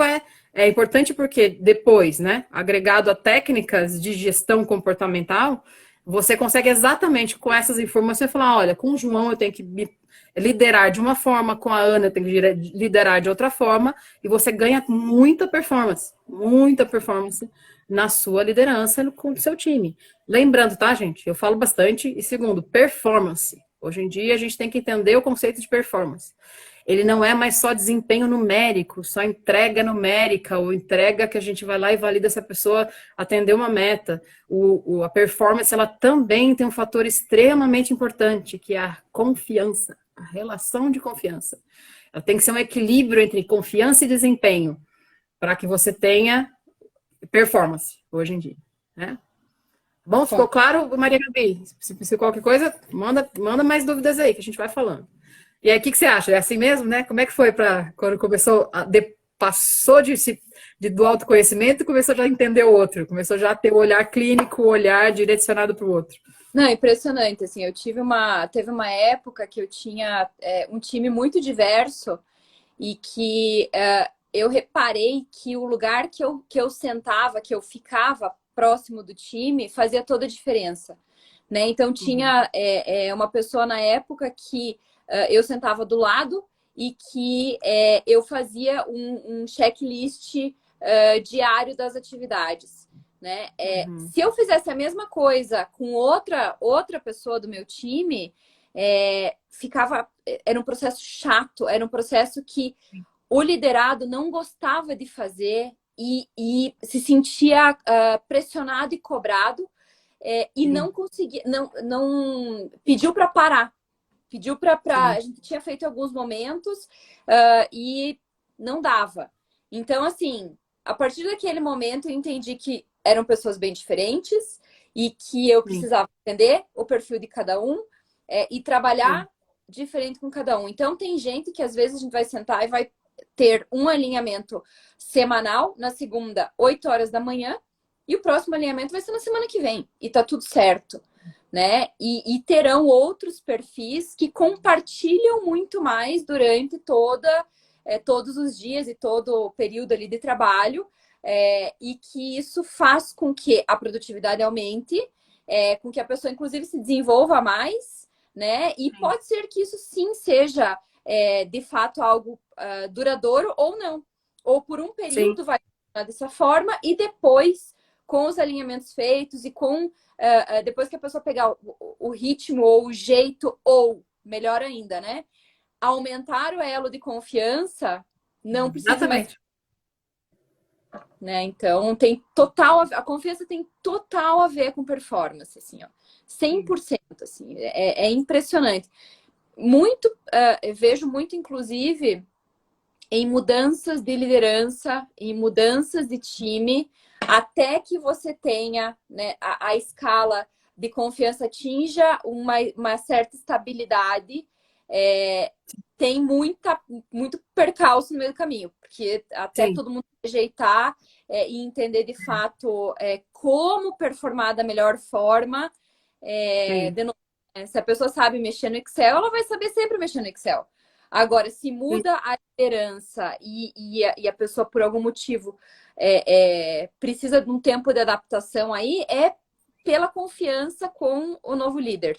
é importante porque depois, né, agregado a técnicas de gestão comportamental, você consegue exatamente com essas informações falar, olha, com o João eu tenho que me liderar de uma forma, com a Ana eu tenho que liderar de outra forma, e você ganha muita performance na sua liderança com o seu time. Lembrando, tá, gente? Eu falo bastante, e segundo, performance. Hoje em dia a gente tem que entender o conceito de performance. Ele não é mais só desempenho numérico, só entrega numérica, ou entrega que a gente vai lá e valida se a pessoa atendeu uma meta. A performance, ela também tem um fator extremamente importante, que é a confiança, a relação de confiança. Ela tem que ser um equilíbrio entre confiança e desempenho, para que você tenha performance, hoje em dia, né? Bom, ficou claro, Maria Gabi? Se qualquer coisa, manda mais dúvidas aí, que a gente vai falando. E aí, o que você acha? É assim mesmo, né? Como é que foi para quando começou, passou do autoconhecimento e começou já a entender o outro? Começou já a ter o olhar clínico, o olhar direcionado para o outro? Não, impressionante, assim, teve uma época que eu tinha um time muito diverso e que eu reparei que o lugar que eu sentava, que eu ficava próximo do time, fazia toda a diferença, né? Então, tinha uma pessoa na época que eu sentava do lado e que eu fazia um checklist diário das atividades, né? Se eu fizesse a mesma coisa com outra pessoa do meu time, era um processo chato, era um processo que o liderado não gostava de fazer e se sentia pressionado e cobrado e não conseguia, não pediu para parar. Pediu para... Sim. A gente tinha feito alguns momentos e não dava. Então, assim, a partir daquele momento eu entendi que eram pessoas bem diferentes e que eu Sim. precisava entender o perfil de cada um e Sim. trabalhar diferente com cada um. Então, tem gente que às vezes a gente vai sentar e vai ter um alinhamento semanal, na segunda, 8 horas da manhã, e o próximo alinhamento vai ser na semana que vem. E tá tudo certo, né? E terão outros perfis que compartilham muito mais durante todos os dias e todo o período ali de trabalho, e que isso faz com que a produtividade aumente, com que a pessoa, inclusive, se desenvolva mais, né? E Sim. pode ser que isso sim seja, de fato, algo duradouro ou não. Ou por um Sim. período vai funcionar dessa forma e depois, com os alinhamentos feitos e com depois que a pessoa pegar o ritmo ou o jeito, ou melhor ainda, né? Aumentar o elo de confiança, não precisa mais, Exatamente. né? Então, tem total, a confiança tem total a ver com performance, assim, ó. Sim. 100%, assim, é impressionante. Muito, vejo muito, inclusive, em mudanças de liderança, em mudanças de time, até que você tenha, né, a escala de confiança atinja uma certa estabilidade, tem muito percalço no meio do caminho, porque até Sim. todo mundo rejeitar e entender de fato como performar da melhor forma. Sim. De novo, né, se a pessoa sabe mexer no Excel, ela vai saber sempre mexer no Excel. Agora, se Sim. muda a liderança e a pessoa, por algum motivo, precisa de um tempo de adaptação aí, é pela confiança com o novo líder.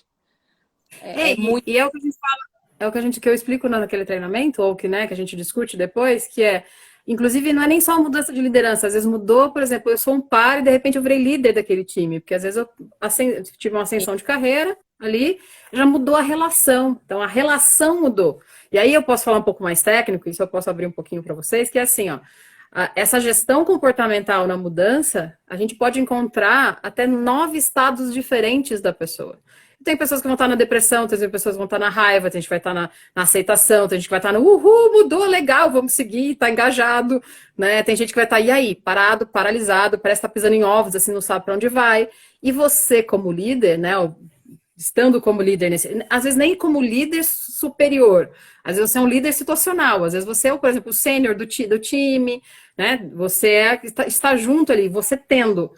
É muito. E é o que a gente fala, que eu explico naquele treinamento, ou que, né, que a gente discute depois, que é, inclusive, não é nem só uma mudança de liderança, às vezes mudou, por exemplo, eu sou um par e de repente eu virei líder daquele time, porque às vezes eu tive uma ascensão de carreira ali, já mudou a relação, então a relação mudou. E aí eu posso falar um pouco mais técnico, isso eu posso abrir um pouquinho para vocês, que é assim, ó, essa gestão comportamental na mudança, a gente pode encontrar até 9 estados diferentes da pessoa. Tem pessoas que vão estar na depressão, tem pessoas que vão estar na raiva, tem gente que vai estar na aceitação, tem gente que vai estar no uhul, mudou, legal, vamos seguir, tá engajado, né? Tem gente que vai estar, e aí, parado, paralisado, parece estar pisando em ovos, assim, não sabe para onde vai. E você, como líder, né, estando como líder às vezes nem como líder superior, às vezes você é um líder situacional, às vezes você é, por exemplo, o sênior do time, né? Você está junto ali, você tendo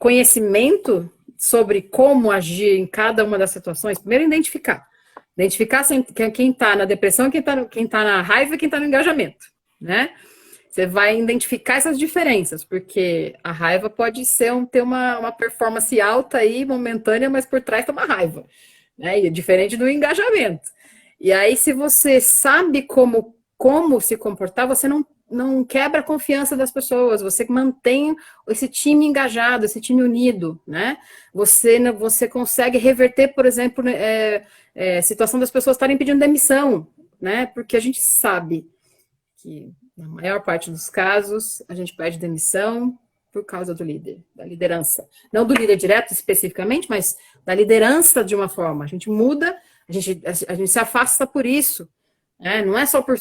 conhecimento sobre como agir em cada uma das situações, primeiro identificar. Identificar quem está na depressão, quem tá na raiva e quem está no engajamento, né? Você vai identificar essas diferenças, porque a raiva pode ter uma performance alta aí, momentânea, mas por trás tem uma raiva, né? E é diferente do engajamento. E aí, se você sabe como se comportar, você não quebra a confiança das pessoas, você mantém esse time engajado, esse time unido, né? Você consegue reverter, por exemplo, situação das pessoas estarem pedindo demissão, né? Porque a gente sabe que na maior parte dos casos a gente pede demissão por causa do líder, da liderança. Não do líder direto especificamente, mas da liderança de uma forma. A gente muda, a gente se afasta por isso. Né? Não é só por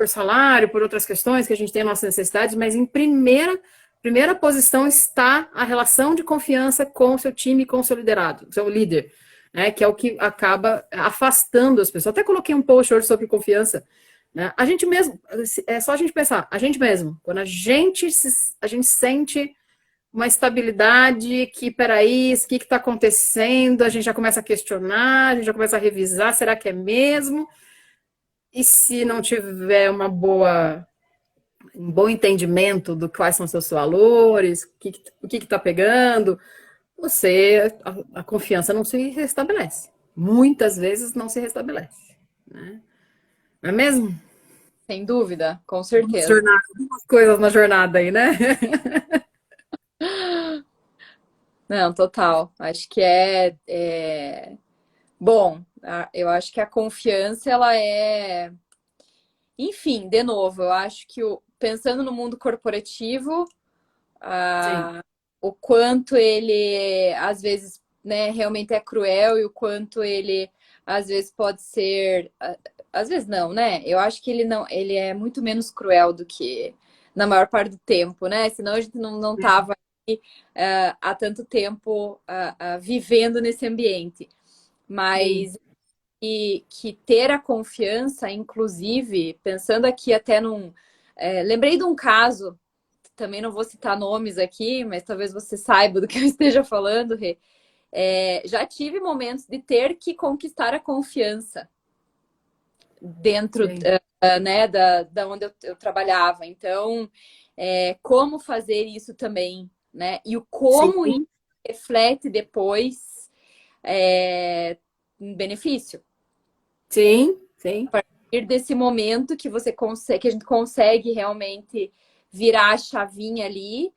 salário, por outras questões que a gente tem nossas necessidades, mas em primeira posição está a relação de confiança com o seu time, com o seu liderado, o seu líder, né? Que é o que acaba afastando as pessoas. Até coloquei um post hoje sobre confiança, né? A gente mesmo, é só a gente pensar, a gente mesmo, quando a gente sente uma estabilidade que, peraí, o que está acontecendo? A gente já começa a questionar, a gente já começa a revisar, será que é mesmo? E se não tiver um bom entendimento do quais são seus valores, o que está pegando, a confiança não se restabelece. Muitas vezes não se restabelece. Né? Não é mesmo? Sem dúvida, com Duas certeza. jornadas, duas coisas na jornada aí, né? Não, total. Acho que bom. Eu acho que a confiança, ela é. Enfim, de novo, eu acho que pensando no mundo corporativo, Sim, o quanto ele, às vezes, né, realmente é cruel e o quanto ele às vezes pode ser, às vezes não, né? Eu acho que ele não, ele é muito menos cruel do que na maior parte do tempo, né? Senão a gente não tava aqui, há tanto tempo vivendo nesse ambiente. Sim, Mas que ter a confiança, inclusive, pensando aqui até num. Lembrei de um caso, também não vou citar nomes aqui, mas talvez você saiba do que eu esteja falando, Rê. Já tive momentos de ter que conquistar a confiança dentro, sim, né, da onde eu trabalhava. Então, como fazer isso também, né? E o sim, como isso reflete depois em benefício. sim, sim. Partir desse momento que você consegue, que a gente consegue realmente virar a chavinha ali,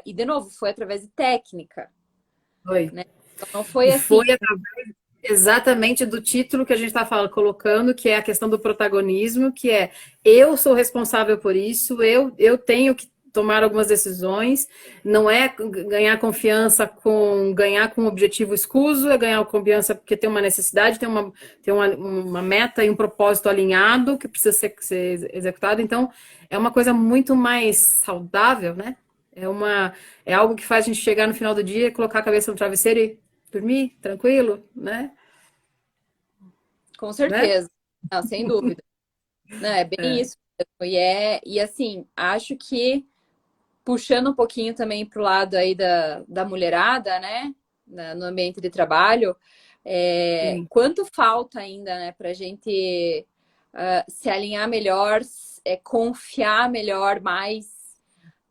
e de novo, foi através de técnica, Foi. né? Então, não foi E assim. foi exatamente do título que a gente está colocando, que é a questão do protagonismo, que é eu sou responsável por isso, eu tenho que tomar algumas decisões, não é ganhar confiança com ganhar com um objetivo escuso, é ganhar confiança porque tem uma necessidade, tem uma meta e um propósito alinhado que precisa ser executado, então é uma coisa muito mais saudável, né? É algo que faz a gente chegar no final do dia, colocar a cabeça no travesseiro e dormir tranquilo, né? Com Né? certeza. Não, sem dúvida. Não, é bem É, isso mesmo. E assim, acho que puxando um pouquinho também para o lado aí da mulherada, né? No ambiente de trabalho, sim, quanto falta ainda, né, para a gente se alinhar melhor, confiar melhor mais,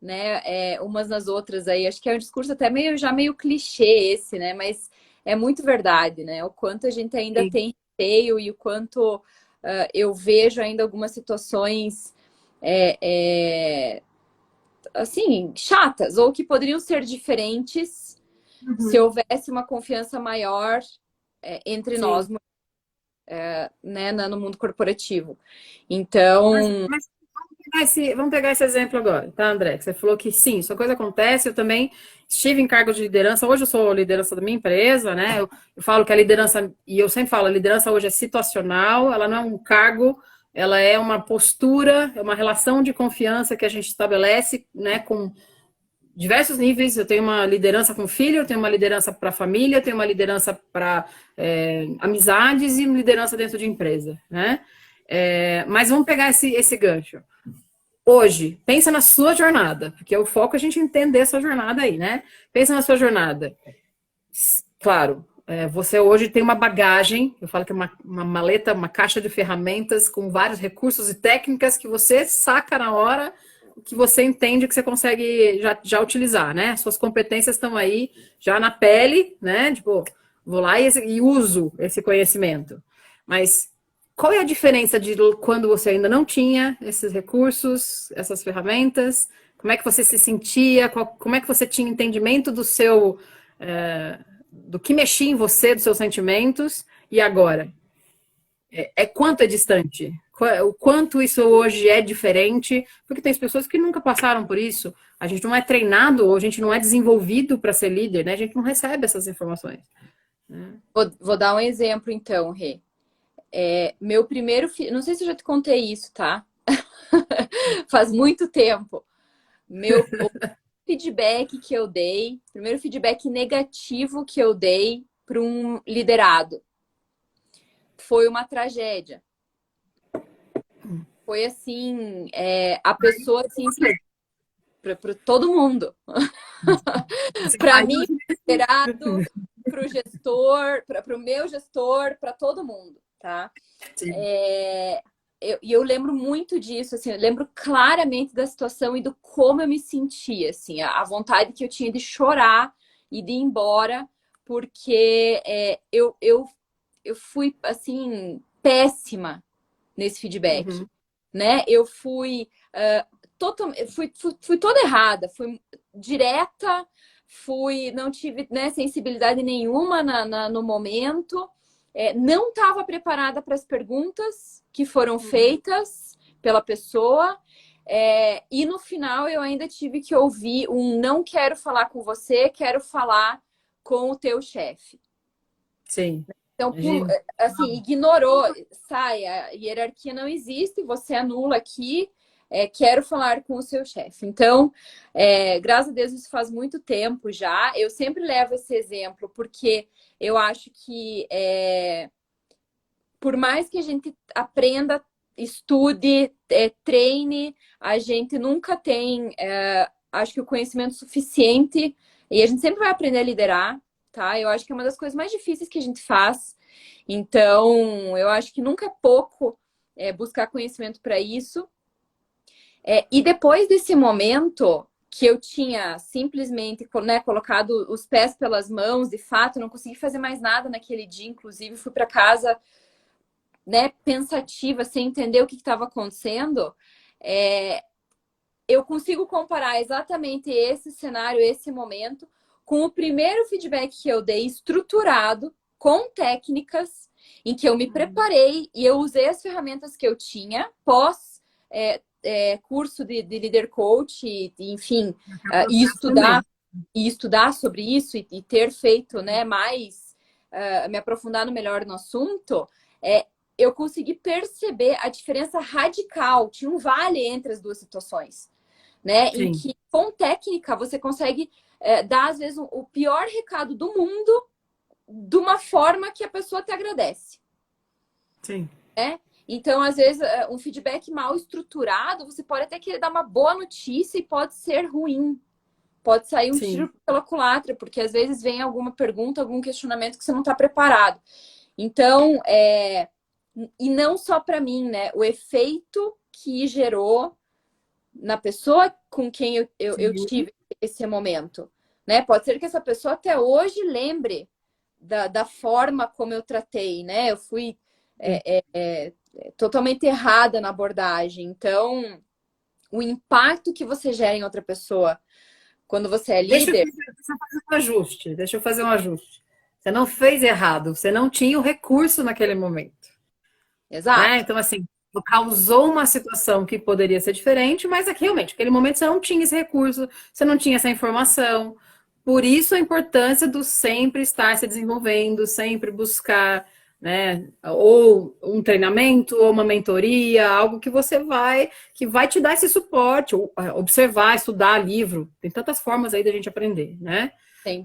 né, umas nas outras aí. Acho que é um discurso até já meio clichê esse, né? Mas é muito verdade, né? O quanto a gente ainda sim. tem receio e o quanto eu vejo ainda algumas situações é, é, assim, chatas, ou que poderiam ser diferentes se Uhum. houvesse uma confiança maior entre nós, Sim. né, no mundo corporativo. Mas, Então, mas vamos pegar esse exemplo agora, tá, André? Que você falou que sim, isso coisa acontece. Eu também estive em cargo de liderança. Hoje eu sou liderança da minha empresa, né? Eu falo que a liderança, e eu sempre falo, a liderança hoje é situacional, ela não é um cargo, ela é uma postura, é uma relação de confiança que a gente estabelece, né, com diversos níveis. Eu tenho uma liderança com filho, eu tenho uma liderança para família, eu tenho uma liderança para amizades e uma liderança dentro de empresa, né? Mas vamos pegar esse gancho. Hoje, pensa na sua jornada, porque o foco é a gente entender essa jornada aí, né? Pensa na sua jornada. Claro, você hoje tem uma bagagem, eu falo que é uma maleta, uma caixa de ferramentas com vários recursos e técnicas que você saca na hora, que você entende que você consegue já utilizar, né? Suas competências estão aí já na pele, né? Tipo, vou lá e uso esse conhecimento. Mas qual é a diferença de quando você ainda não tinha esses recursos, essas ferramentas? Como é que você se sentia? Como é que você tinha entendimento do seu do que mexia em você, dos seus sentimentos, e agora? Quanto é distante? O quanto isso hoje é diferente? Porque tem pessoas que nunca passaram por isso. A gente não é treinado, ou a gente não é desenvolvido para ser líder, né? A gente não recebe essas informações. Né? vou dar um exemplo então, Rê. Meu primeiro filho, não sei se eu já te contei isso, tá? Faz muito tempo. O feedback que eu dei, primeiro feedback negativo que eu dei para um liderado foi uma tragédia. Foi assim, a pessoa assim, para todo mundo. Para mim, liderado, para o gestor, para o meu gestor, para todo mundo, tá? Sim. E eu lembro muito disso, assim, eu lembro claramente da situação e do como eu me sentia, assim, a vontade que eu tinha de chorar e de ir embora, porque eu fui, assim, péssima nesse feedback, Uhum. né? Eu fui, fui toda errada, fui direta, não tive, né, sensibilidade nenhuma no momento, não estava preparada para as perguntas que foram feitas pela pessoa. E no final eu ainda tive que ouvir não quero falar com você, quero falar com o teu chefe. Sim. Então, Imagina. assim, ignorou, sai, a hierarquia não existe, você anula aqui, quero falar com o seu chefe. Então, graças a Deus, isso faz muito tempo já. Eu sempre levo esse exemplo, porque eu acho que, por mais que a gente aprenda, estude, treine, a gente nunca tem, acho que o conhecimento suficiente, e a gente sempre vai aprender a liderar, tá? Eu acho que é uma das coisas mais difíceis que a gente faz. Então, eu acho que nunca é pouco buscar conhecimento para isso. E depois desse momento que eu tinha simplesmente, né, colocado os pés pelas mãos, de fato, não consegui fazer mais nada naquele dia, inclusive fui para casa, né, pensativa, sem entender o que estava acontecendo. Eu consigo comparar exatamente esse cenário, esse momento, com o primeiro feedback que eu dei, estruturado, com técnicas, em que eu me preparei e eu usei as ferramentas que eu tinha, pós curso de líder coach, enfim, e estudar sobre isso e ter feito, né, mais, me aprofundar melhor no assunto, eu consegui perceber a diferença radical. Tinha um vale entre as duas situações, né? Em que, com técnica, você consegue dar, às vezes, o pior recado do mundo de uma forma que a pessoa te agradece. Sim. Então, às vezes, um feedback mal estruturado, você pode até querer dar uma boa notícia e pode ser ruim. Pode sair um tiro pela culatra, porque às vezes vem alguma pergunta, algum questionamento que você não está preparado. Então, e não só para mim, né? O efeito que gerou na pessoa com quem eu tive esse momento, né? Pode ser que essa pessoa até hoje lembre da forma como eu tratei, né? Eu fui totalmente errada na abordagem. Então, o impacto que você gera em outra pessoa quando você é líder... Deixa eu fazer um ajuste. Você não fez errado, você não tinha o recurso naquele momento. Exato. Né? Então, assim, causou uma situação que poderia ser diferente, mas aqui realmente, naquele momento você não tinha esse recurso, você não tinha essa informação. Por isso a importância do sempre estar se desenvolvendo, sempre buscar, né, ou um treinamento, ou uma mentoria, algo que vai te dar esse suporte, ou observar, estudar livro. Tem tantas formas aí da gente aprender, né?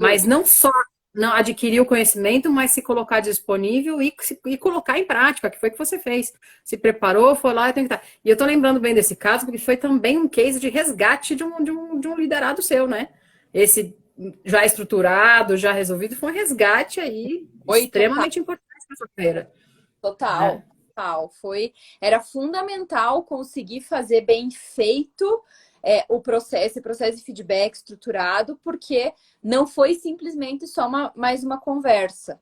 Mas não só não adquirir o conhecimento, mas se colocar disponível e colocar em prática, que foi o que você fez. Se preparou, foi lá e tentar. E eu tô lembrando bem desse caso, porque foi também um case de resgate de um liderado seu, né? Esse já estruturado, já resolvido, foi um resgate aí extremamente importante para sua carreira. Total. Era fundamental conseguir fazer bem feito esse processo de feedback estruturado, porque não foi simplesmente só mais uma conversa,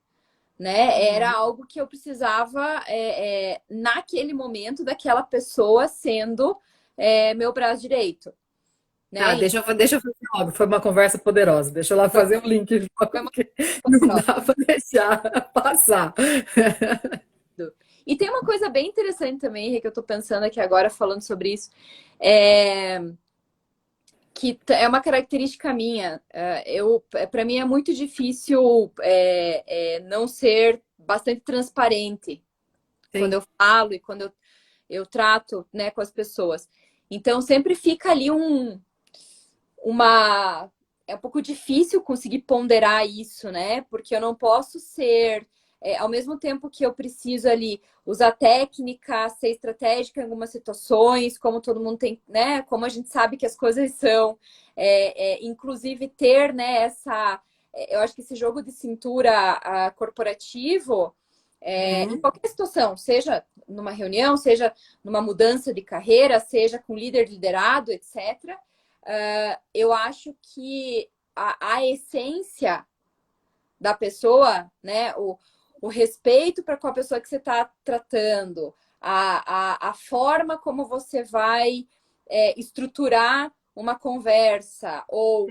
né? Era algo que eu precisava naquele momento daquela pessoa sendo meu braço direito. Né? Tá, deixa eu fazer algo. Foi uma conversa poderosa. Deixa eu lá fazer um link, porque não dá para deixar passar. E tem uma coisa bem interessante também, que eu tô pensando aqui agora falando sobre isso, que é uma característica minha. Para mim é muito difícil não ser bastante transparente quando eu falo e quando eu trato, né, com as pessoas. Então sempre fica ali é um pouco difícil conseguir ponderar isso, né? Porque eu não posso ser, ao mesmo tempo que eu preciso ali usar técnica, ser estratégica em algumas situações, como todo mundo tem, né? Como a gente sabe que as coisas são, inclusive ter, né, eu acho que esse jogo de cintura corporativo, em qualquer situação, seja numa reunião, seja numa mudança de carreira, seja com líder liderado, etc., eu acho que a essência da pessoa, né, o respeito para com a pessoa que você está tratando, a forma como você vai estruturar uma conversa, ou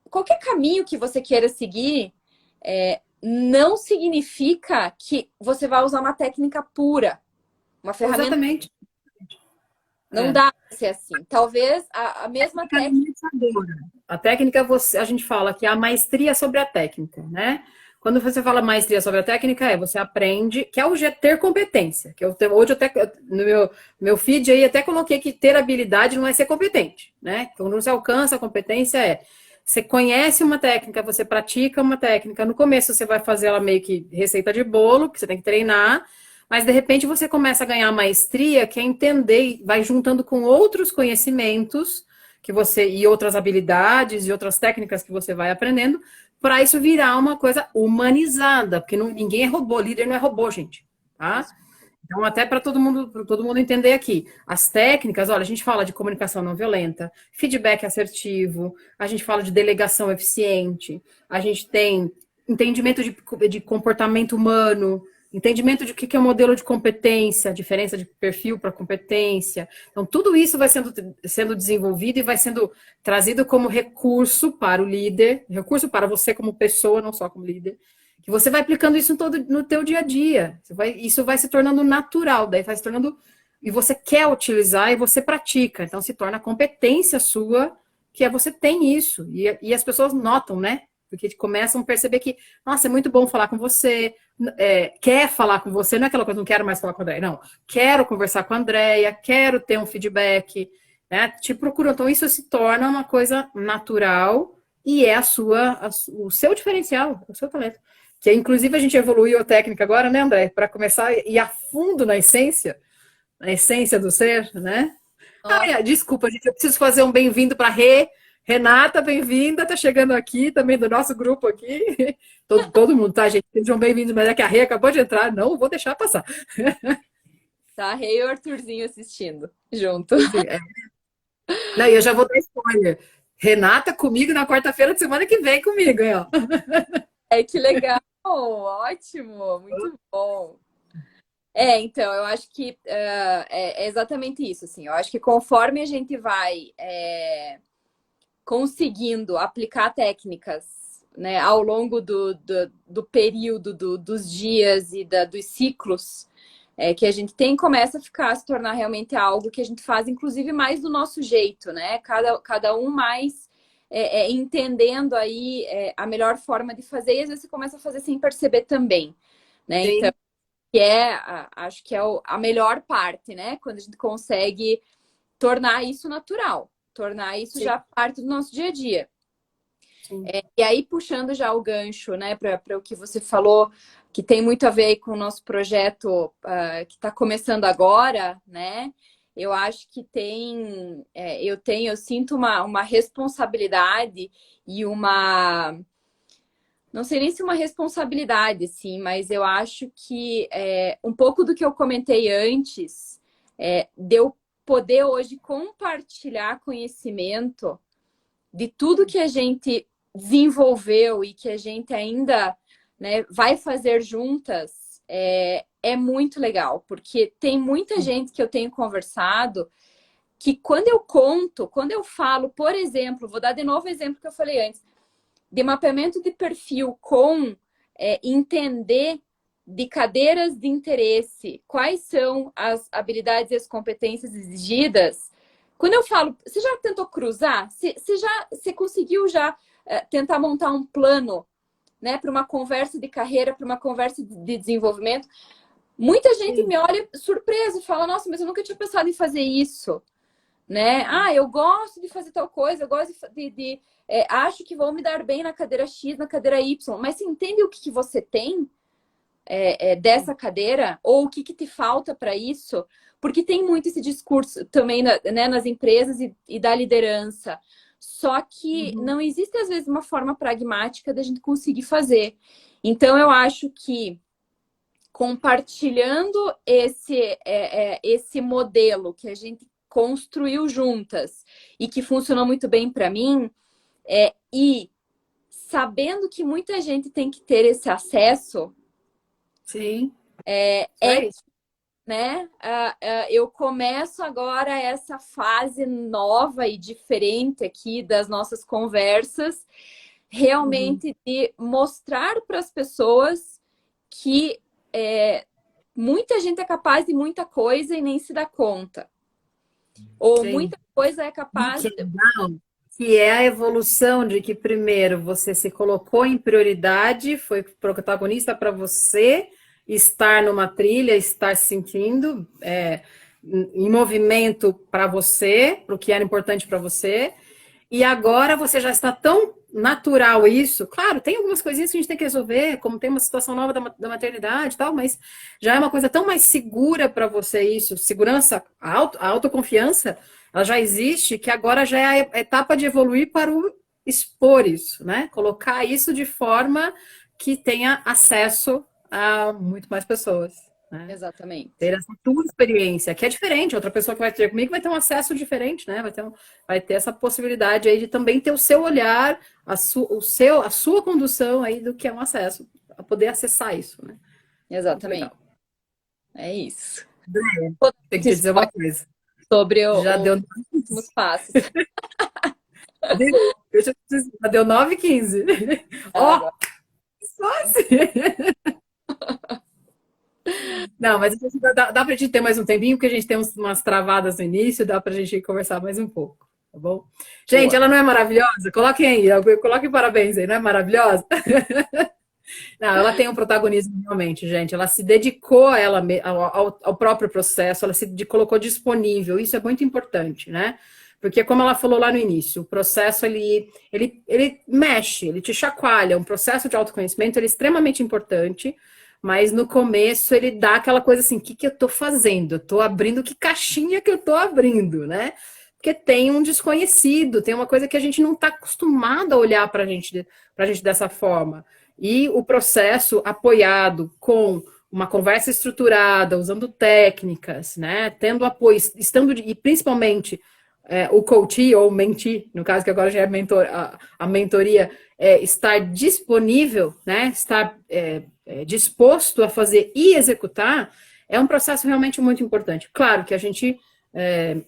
qualquer caminho que você queira seguir, não significa que você vai usar uma técnica pura, uma ferramenta. Exatamente. Não dá para ser assim. Talvez a mesma técnica. A técnica, a gente fala que é a maestria sobre a técnica, né? quando você fala maestria sobre a técnica, você aprende, que é o ter competência. Que hoje eu até, no meu feed aí, até coloquei que ter habilidade não é ser competente, né? Quando você alcança a competência você conhece uma técnica, você pratica uma técnica. No começo você vai fazer ela meio que receita de bolo, que você tem que treinar, mas de repente você começa a ganhar maestria, que é entender, vai juntando com outros conhecimentos que você e outras habilidades e outras técnicas que você vai aprendendo, para isso virar uma coisa humanizada, porque ninguém é robô, líder não é robô, gente, tá? Então, até para todo mundo entender aqui, as técnicas, olha, a gente fala de comunicação não violenta, feedback assertivo, a gente fala de delegação eficiente, a gente tem entendimento de comportamento humano, entendimento de o que é um modelo de competência, a diferença de perfil para competência. Então, tudo isso vai sendo desenvolvido e vai sendo trazido como recurso para o líder, recurso para você como pessoa, não só como líder, que você vai aplicando isso no teu dia a dia. Isso vai se tornando natural, daí vai se tornando... E você quer utilizar e você pratica. Então, se torna competência sua, que você tem isso. E as pessoas notam, né? Porque começam a perceber que, nossa, é muito bom falar com você, quer falar com você, não é aquela coisa, não quero mais falar com a Andréia, não. Quero conversar com a Andréia, quero ter um feedback, né? Te procuram. Então, isso se torna uma coisa natural e é o seu diferencial, o seu talento. Que inclusive a gente evoluiu a técnica agora, né, André? Para começar a ir a fundo na essência do ser, né? Desculpa, gente, eu preciso fazer um bem-vindo para Renata, bem-vinda, tá chegando aqui, também do nosso grupo aqui. Todo mundo, tá, gente? Sejam bem-vindos, mas é que a Rê acabou de entrar, não vou deixar passar. Tá, Rê e o Arthurzinho assistindo junto. Sim, Não, eu já vou dar spoiler. Renata comigo na quarta-feira de semana que vem comigo, hein, ó. Que legal! Ótimo! Muito bom! Então, eu acho que é exatamente isso, assim. Eu acho que conforme a gente vai conseguindo aplicar técnicas, né, ao longo do período, dos dias e dos ciclos que a gente tem, começa a se tornar realmente algo que a gente faz, inclusive, mais do nosso jeito, né? Cada um mais entendendo aí a melhor forma de fazer, e às vezes você começa a fazer sem perceber também, né? Sim. Então, acho que é a melhor parte, né? Quando a gente consegue tornar isso natural, tornar isso já parte do nosso dia a dia. E aí, puxando já o gancho, né, para o que você falou, que tem muito a ver com o nosso projeto que está começando agora, né? Eu acho que eu sinto uma responsabilidade e não sei nem se uma responsabilidade, sim, mas eu acho que um pouco do que eu comentei antes, de eu poder hoje compartilhar conhecimento de tudo que a gente desenvolveu e que a gente ainda, né, vai fazer juntas, é muito legal, porque tem muita gente que eu tenho conversado que quando eu falo, por exemplo, vou dar de novo o exemplo que eu falei antes, de mapeamento de perfil com entender de cadeiras de interesse, quais são as habilidades e as competências exigidas. Quando eu falo, você já tentou cruzar? Você conseguiu já tentar montar um plano, né, para uma conversa de carreira, para uma conversa de desenvolvimento? Muita gente me olha surpresa e fala, nossa, mas eu nunca tinha pensado em fazer isso, né? Eu gosto de fazer tal coisa, eu gosto acho que vou me dar bem na cadeira X, na cadeira Y, mas você entende o que você tem dessa cadeira? Ou o que te falta para isso? Porque tem muito esse discurso também, né, nas empresas e da liderança. Só que não existe, às vezes, uma forma pragmática da gente conseguir fazer. Então, eu acho que compartilhando esse modelo que a gente construiu juntas e que funcionou muito bem para mim, e sabendo que muita gente tem que ter esse acesso, Sim. Né? Eu começo agora essa fase nova e diferente aqui das nossas conversas, realmente de mostrar para as pessoas que muita gente é capaz de muita coisa e nem se dá conta. Ou muita coisa é capaz... Que é a evolução de que primeiro você se colocou em prioridade, foi protagonista para você estar numa trilha, estar se sentindo em movimento para você, para o que era importante para você, e agora você já está tão natural isso. Claro, tem algumas coisinhas que a gente tem que resolver, como tem uma situação nova da maternidade e tal, mas já é uma coisa tão mais segura para você isso, segurança, a autoconfiança, ela já existe, que agora já é a etapa de evoluir para o expor isso, né? Colocar isso de forma que tenha acesso a muito mais pessoas, né? Ter Exatamente. essa tua experiência, que é diferente, outra pessoa que vai ter comigo vai ter um acesso diferente, né? Vai ter essa possibilidade aí de também ter o seu olhar, a sua condução aí do que é um acesso, a poder acessar isso, né? Muito Exatamente. legal. É isso. Tem que Muito te dizer uma spoiler coisa. sobre Já os deu, próximos passos. deixa eu te dizer, já deu 9h15. Ó, Agora. só assim. Não, mas dá pra gente ter mais um tempinho, porque a gente tem umas travadas no início, dá pra gente conversar mais um pouco, tá bom? Gente, Boa. ela não é maravilhosa? Coloquem aí, coloquem parabéns aí, não é maravilhosa? Não, ela tem um protagonismo realmente, gente. Ela se dedicou a ao próprio processo, ela colocou disponível. Isso é muito importante, né? Porque, como ela falou lá no início, o processo ele mexe, ele te chacoalha. Um processo de autoconhecimento ele é extremamente importante, mas no começo ele dá aquela coisa assim: o que, que eu estou fazendo? Eu estou abrindo que caixinha que eu estou abrindo, né? Porque tem um desconhecido, tem uma coisa que a gente não está acostumado a olhar para a gente dessa forma. E o processo apoiado com uma conversa estruturada, usando técnicas, né, tendo apoio, e principalmente o coachee ou mentee, no caso que agora já é a mentoria, estar disponível, né, estar disposto a fazer e executar, é um processo realmente muito importante. Claro que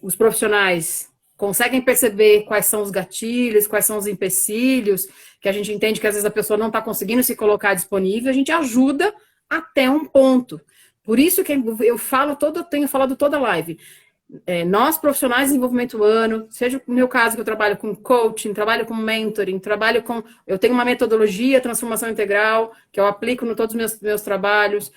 os profissionais conseguem perceber quais são os gatilhos, quais são os empecilhos, que a gente entende que às vezes a pessoa não está conseguindo se colocar disponível, a gente ajuda até um ponto. Por isso que eu tenho falado toda a live. Nós, profissionais de desenvolvimento humano, seja no meu caso, que eu trabalho com coaching, trabalho com mentoring, eu tenho uma metodologia, transformação integral, que eu aplico em todos os meus trabalhos,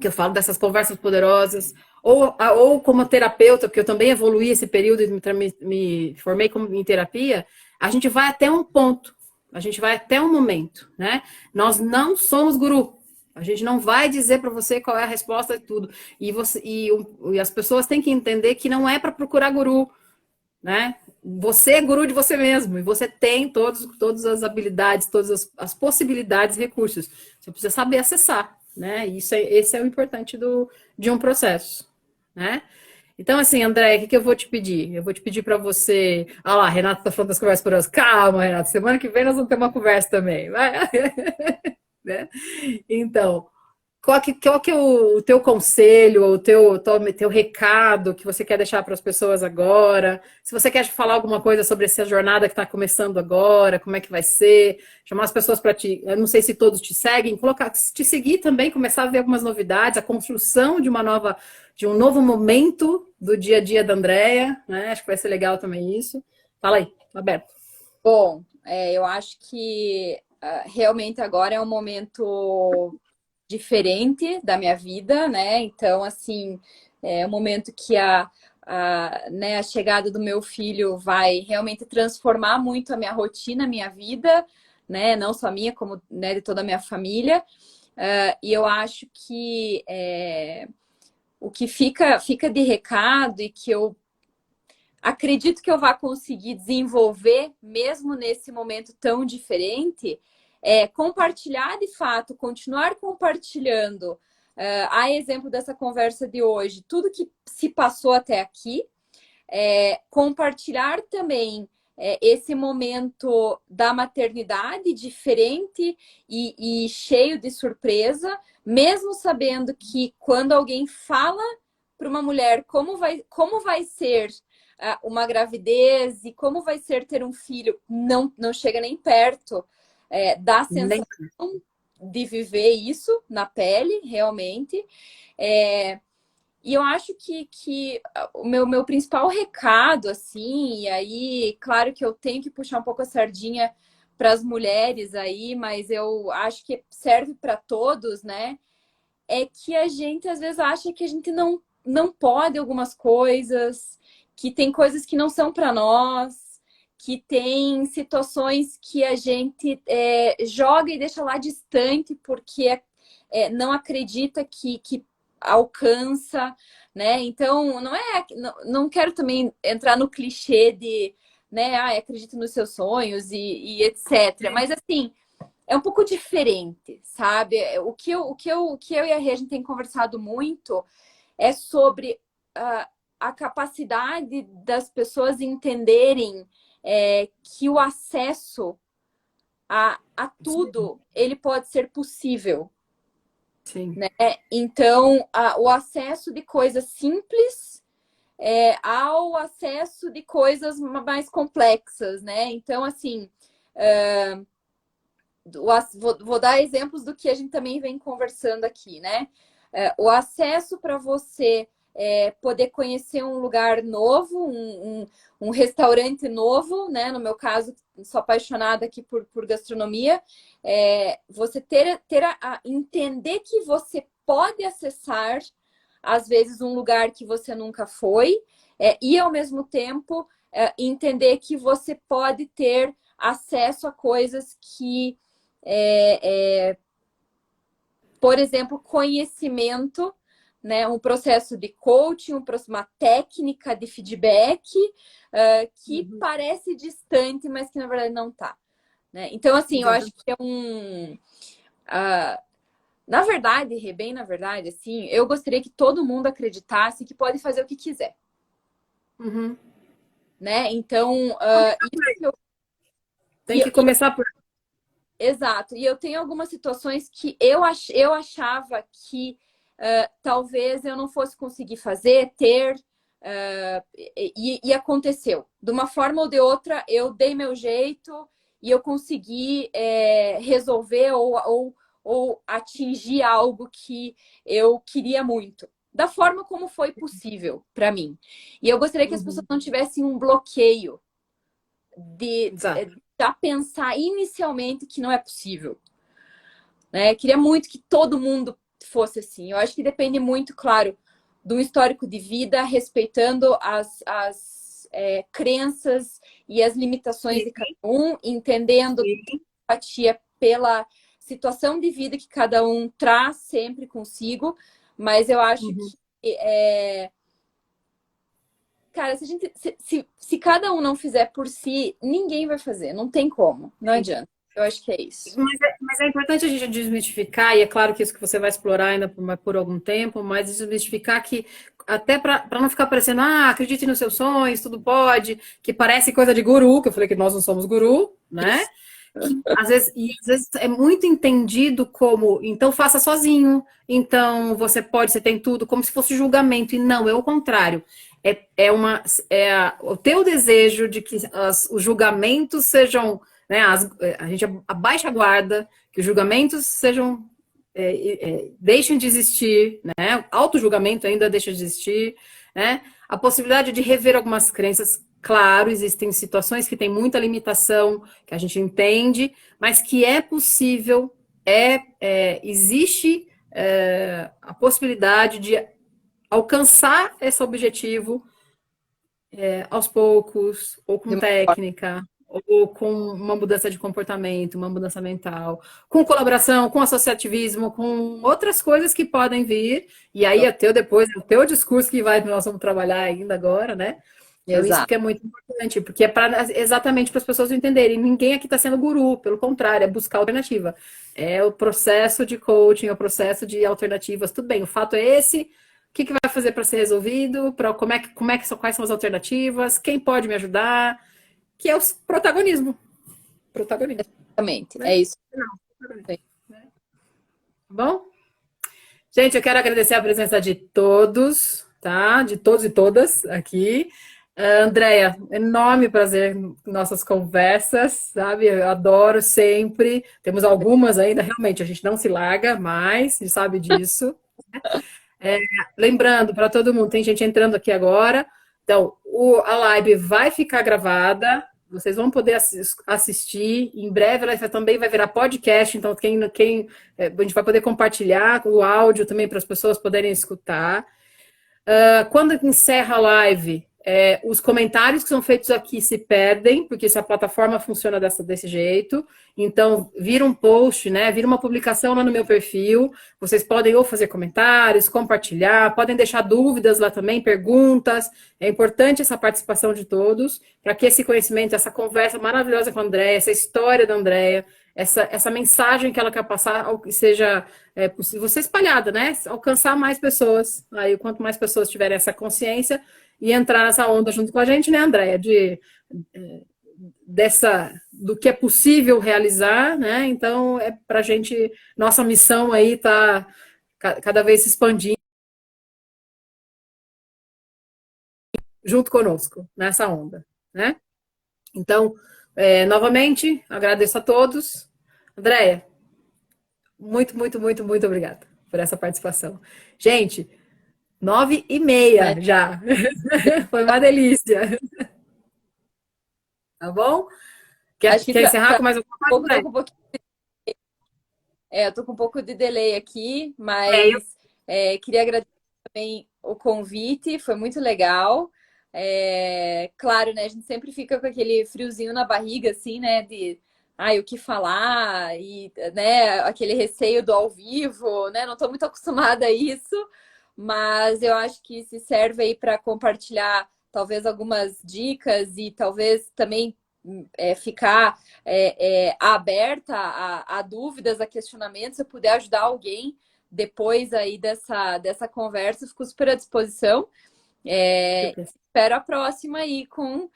que eu falo dessas conversas poderosas, ou como terapeuta, porque eu também evoluí esse período e me formei em terapia, a gente vai até um ponto, a gente vai até um momento, né? Nós não somos guru. A gente não vai dizer para você qual é a resposta de tudo. E as pessoas têm que entender que não é para procurar guru, né? Você é guru de você mesmo e você tem todas as habilidades, todas as possibilidades, recursos. Você precisa saber acessar, né? Esse é o importante de um processo, né? Então, assim, André, o que eu vou te pedir? Eu vou te pedir para você. Ah lá, Renato está falando das conversas por horas. Calma, Renato, semana que vem nós vamos ter uma conversa também, vai? Né? Então, qual que é o teu conselho, teu recado que você quer deixar para as pessoas agora? Se você quer falar alguma coisa sobre essa jornada que está começando agora, como é que vai ser? Chamar as pessoas para ti. Eu não sei se todos te seguem, te seguir também, começar a ver algumas novidades, a construção de um novo momento do dia a dia da Andrea, né? Acho que vai ser legal também isso. Fala aí, aberto. Bom, eu acho que realmente agora é um momento diferente da minha vida, né? Então, assim, é um momento que né, a chegada do meu filho vai realmente transformar muito a minha rotina, a minha vida, né? Não só a minha, como, né, de toda a minha família. E eu acho que o que fica de recado e que eu acredito que eu vá conseguir desenvolver, mesmo nesse momento tão diferente, compartilhar de fato, continuar compartilhando, a exemplo dessa conversa de hoje, tudo que se passou até aqui, compartilhar também esse momento da maternidade diferente e cheio de surpresa, mesmo sabendo que quando alguém fala para uma mulher como vai ser uma gravidez e como vai ser ter um filho, não chega nem perto da Nem sensação de viver isso na pele, realmente. E eu acho que o meu principal recado, assim, e aí, claro que eu tenho que puxar um pouco a sardinha para as mulheres aí, mas eu acho que serve para todos, né? É que a gente às vezes acha que a gente não pode algumas coisas, que tem coisas que não são para nós, que tem situações que a gente joga e deixa lá distante porque não acredita que alcança, né? Então, não quero também entrar no clichê de, né, acredite nos seus sonhos e etc. Mas assim, é um pouco diferente, sabe? O que eu e a Rê, a gente tem conversado muito é sobre a capacidade das pessoas entenderem que o acesso a tudo ele pode ser possível, Sim. né? Então, o acesso de coisas simples ao acesso de coisas mais complexas, né? Então, assim, vou dar exemplos do que a gente também vem conversando aqui, né? O acesso para você poder conhecer um lugar novo, um restaurante novo, né? No meu caso, sou apaixonada aqui por gastronomia. Você entender que você pode acessar, às vezes, um lugar que você nunca foi, e ao mesmo tempo entender que você pode ter acesso a coisas que por exemplo, conhecimento, né? Um processo de coaching, uma técnica de feedback que parece distante, mas que na verdade não está. Né? Então, assim, eu acho que é na verdade, Rê, bem na verdade, assim, eu gostaria que todo mundo acreditasse que pode fazer o que quiser. Uhum. Né? Então, Tem que começar por. exato. E eu tenho algumas situações que eu achava que talvez eu não fosse conseguir fazer, e aconteceu. De uma forma ou de outra, eu dei meu jeito e eu consegui resolver ou atingir algo que eu queria muito. Da forma como foi possível para mim. E eu gostaria que as pessoas não tivessem um bloqueio de Exato. já pensar inicialmente que não é possível. Né? Queria muito que todo mundo fosse assim. Eu acho que depende muito, claro, do histórico de vida, respeitando as crenças e as limitações de cada um, entendendo empatia pela situação de vida que cada um traz sempre consigo, mas eu acho que cara, se cada um não fizer por si, ninguém vai fazer, não tem como, não adianta. Eu acho que é isso. Mas é importante a gente desmistificar, e é claro que isso que você vai explorar ainda por algum tempo, mas desmistificar que, até para não ficar parecendo, acredite nos seus sonhos, tudo pode, que parece coisa de guru, que eu falei que nós não somos guru, né? Que, às vezes é muito entendido como, então faça sozinho, então você tem tudo, como se fosse julgamento, e não, é o contrário. O teu desejo de que os julgamentos sejam, né, a gente abaixa a guarda, que os julgamentos sejam, deixem de existir, né, o auto-julgamento ainda deixa de existir, né, a possibilidade de rever algumas crenças. Claro, existem situações que têm muita limitação, que a gente entende, mas que é possível, existe a possibilidade de alcançar esse objetivo aos poucos, ou com técnica, ou com uma mudança de comportamento, uma mudança mental, com colaboração, com associativismo, com outras coisas que podem vir, e aí depois, o teu discurso que nós vamos trabalhar ainda agora, né? Então, isso que é muito importante, porque exatamente para as pessoas entenderem, ninguém aqui está sendo guru, pelo contrário, é buscar alternativa. É o processo de coaching, é o processo de alternativas, tudo bem, o fato é esse, o que vai fazer para ser resolvido, quais são as alternativas, quem pode me ajudar, que é o protagonismo. Protagonismo. Exatamente, Né? é isso. Bom? Gente, eu quero agradecer a presença de todos, tá? De todos e todas aqui. Andréia, enorme prazer em nossas conversas, sabe? Eu adoro sempre. Temos algumas ainda, realmente, a gente não se larga mais, a gente sabe disso. Lembrando para todo mundo, tem gente entrando aqui agora. Então, a live vai ficar gravada. Vocês vão poder assistir. Em breve ela também vai virar podcast. Então, a gente vai poder compartilhar o áudio também para as pessoas poderem escutar. Quando encerra a live, os comentários que são feitos aqui se perdem, porque se a plataforma funciona desse jeito. Então, vira um post, né? Vira uma publicação lá no meu perfil. Vocês podem ou fazer comentários, compartilhar, podem deixar dúvidas lá também, perguntas. É importante essa participação de todos, para que esse conhecimento, essa conversa maravilhosa com a Andréia, essa história da Andréia, essa mensagem que ela quer passar seja possível ser espalhada, né? Alcançar mais pessoas. Aí, quanto mais pessoas tiverem essa consciência e entrar nessa onda junto com a gente, né, Andréia? Do que é possível realizar, né? Então, para a gente, nossa missão aí está cada vez se expandindo junto conosco, nessa onda, né? Então, novamente, agradeço a todos. Andréia, muito, muito, muito, muito obrigada por essa participação. Gente, 9h30 Mas já. Foi uma delícia. Tá bom? acho que Quer encerrar com mais alguma coisa, pouco, tô André? com um pouquinho, eu tô com um pouco de delay aqui, É, eu... mas queria agradecer também o convite, foi muito legal. Claro, né? A gente sempre fica com aquele friozinho na barriga, assim, né? De ai, o que falar, e né, aquele receio do ao vivo, né? Não tô muito acostumada a isso, mas eu acho que se serve aí para compartilhar talvez algumas dicas e talvez também ficar aberta a dúvidas, a questionamentos, se eu puder ajudar alguém depois aí dessa conversa, fico super à disposição. Espero a próxima aí com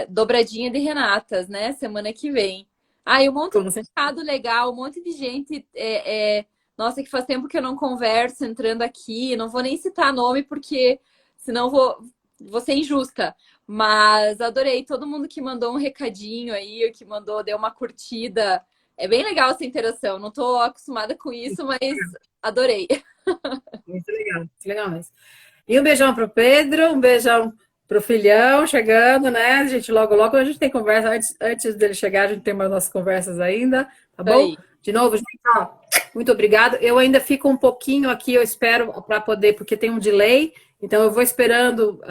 dobradinha de Renatas, né? Semana que vem. Ah, e um monte de Como você... recado legal, um monte de gente. Nossa, que faz tempo que eu não converso entrando aqui. Não vou nem citar nome, porque senão vou ser injusta. Mas adorei todo mundo que mandou um recadinho aí, que mandou, deu uma curtida. É bem legal essa interação. Não estou acostumada com isso, mas adorei. Muito legal mesmo. E um beijão pro Pedro, um beijão pro filhão chegando, né? A gente logo a gente tem conversa. Antes dele chegar, a gente tem mais nossas conversas ainda, tá bom? Aí. De novo, gente, ó, muito obrigado. Eu ainda fico um pouquinho aqui, eu espero para poder, porque tem um delay, então eu vou esperando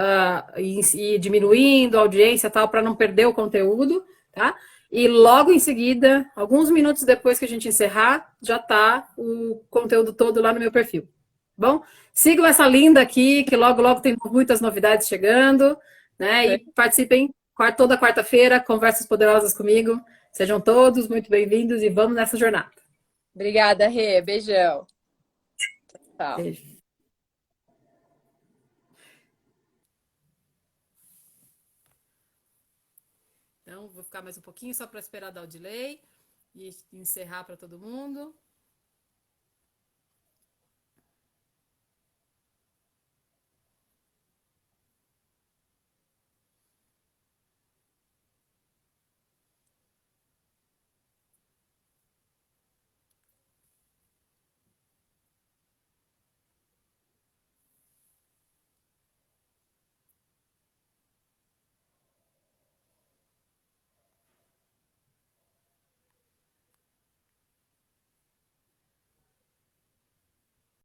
ir diminuindo a audiência e tal, para não perder o conteúdo, tá? E logo em seguida, alguns minutos depois que a gente encerrar, já tá o conteúdo todo lá no meu perfil. Bom, sigam essa linda aqui, que logo tem muitas novidades chegando, né? E participem toda quarta-feira, conversas poderosas comigo. Sejam todos muito bem-vindos e vamos nessa jornada. Obrigada, Rê. Beijão. Tchau. Beijo. Então, vou ficar mais um pouquinho só para esperar dar o delay e encerrar para todo mundo.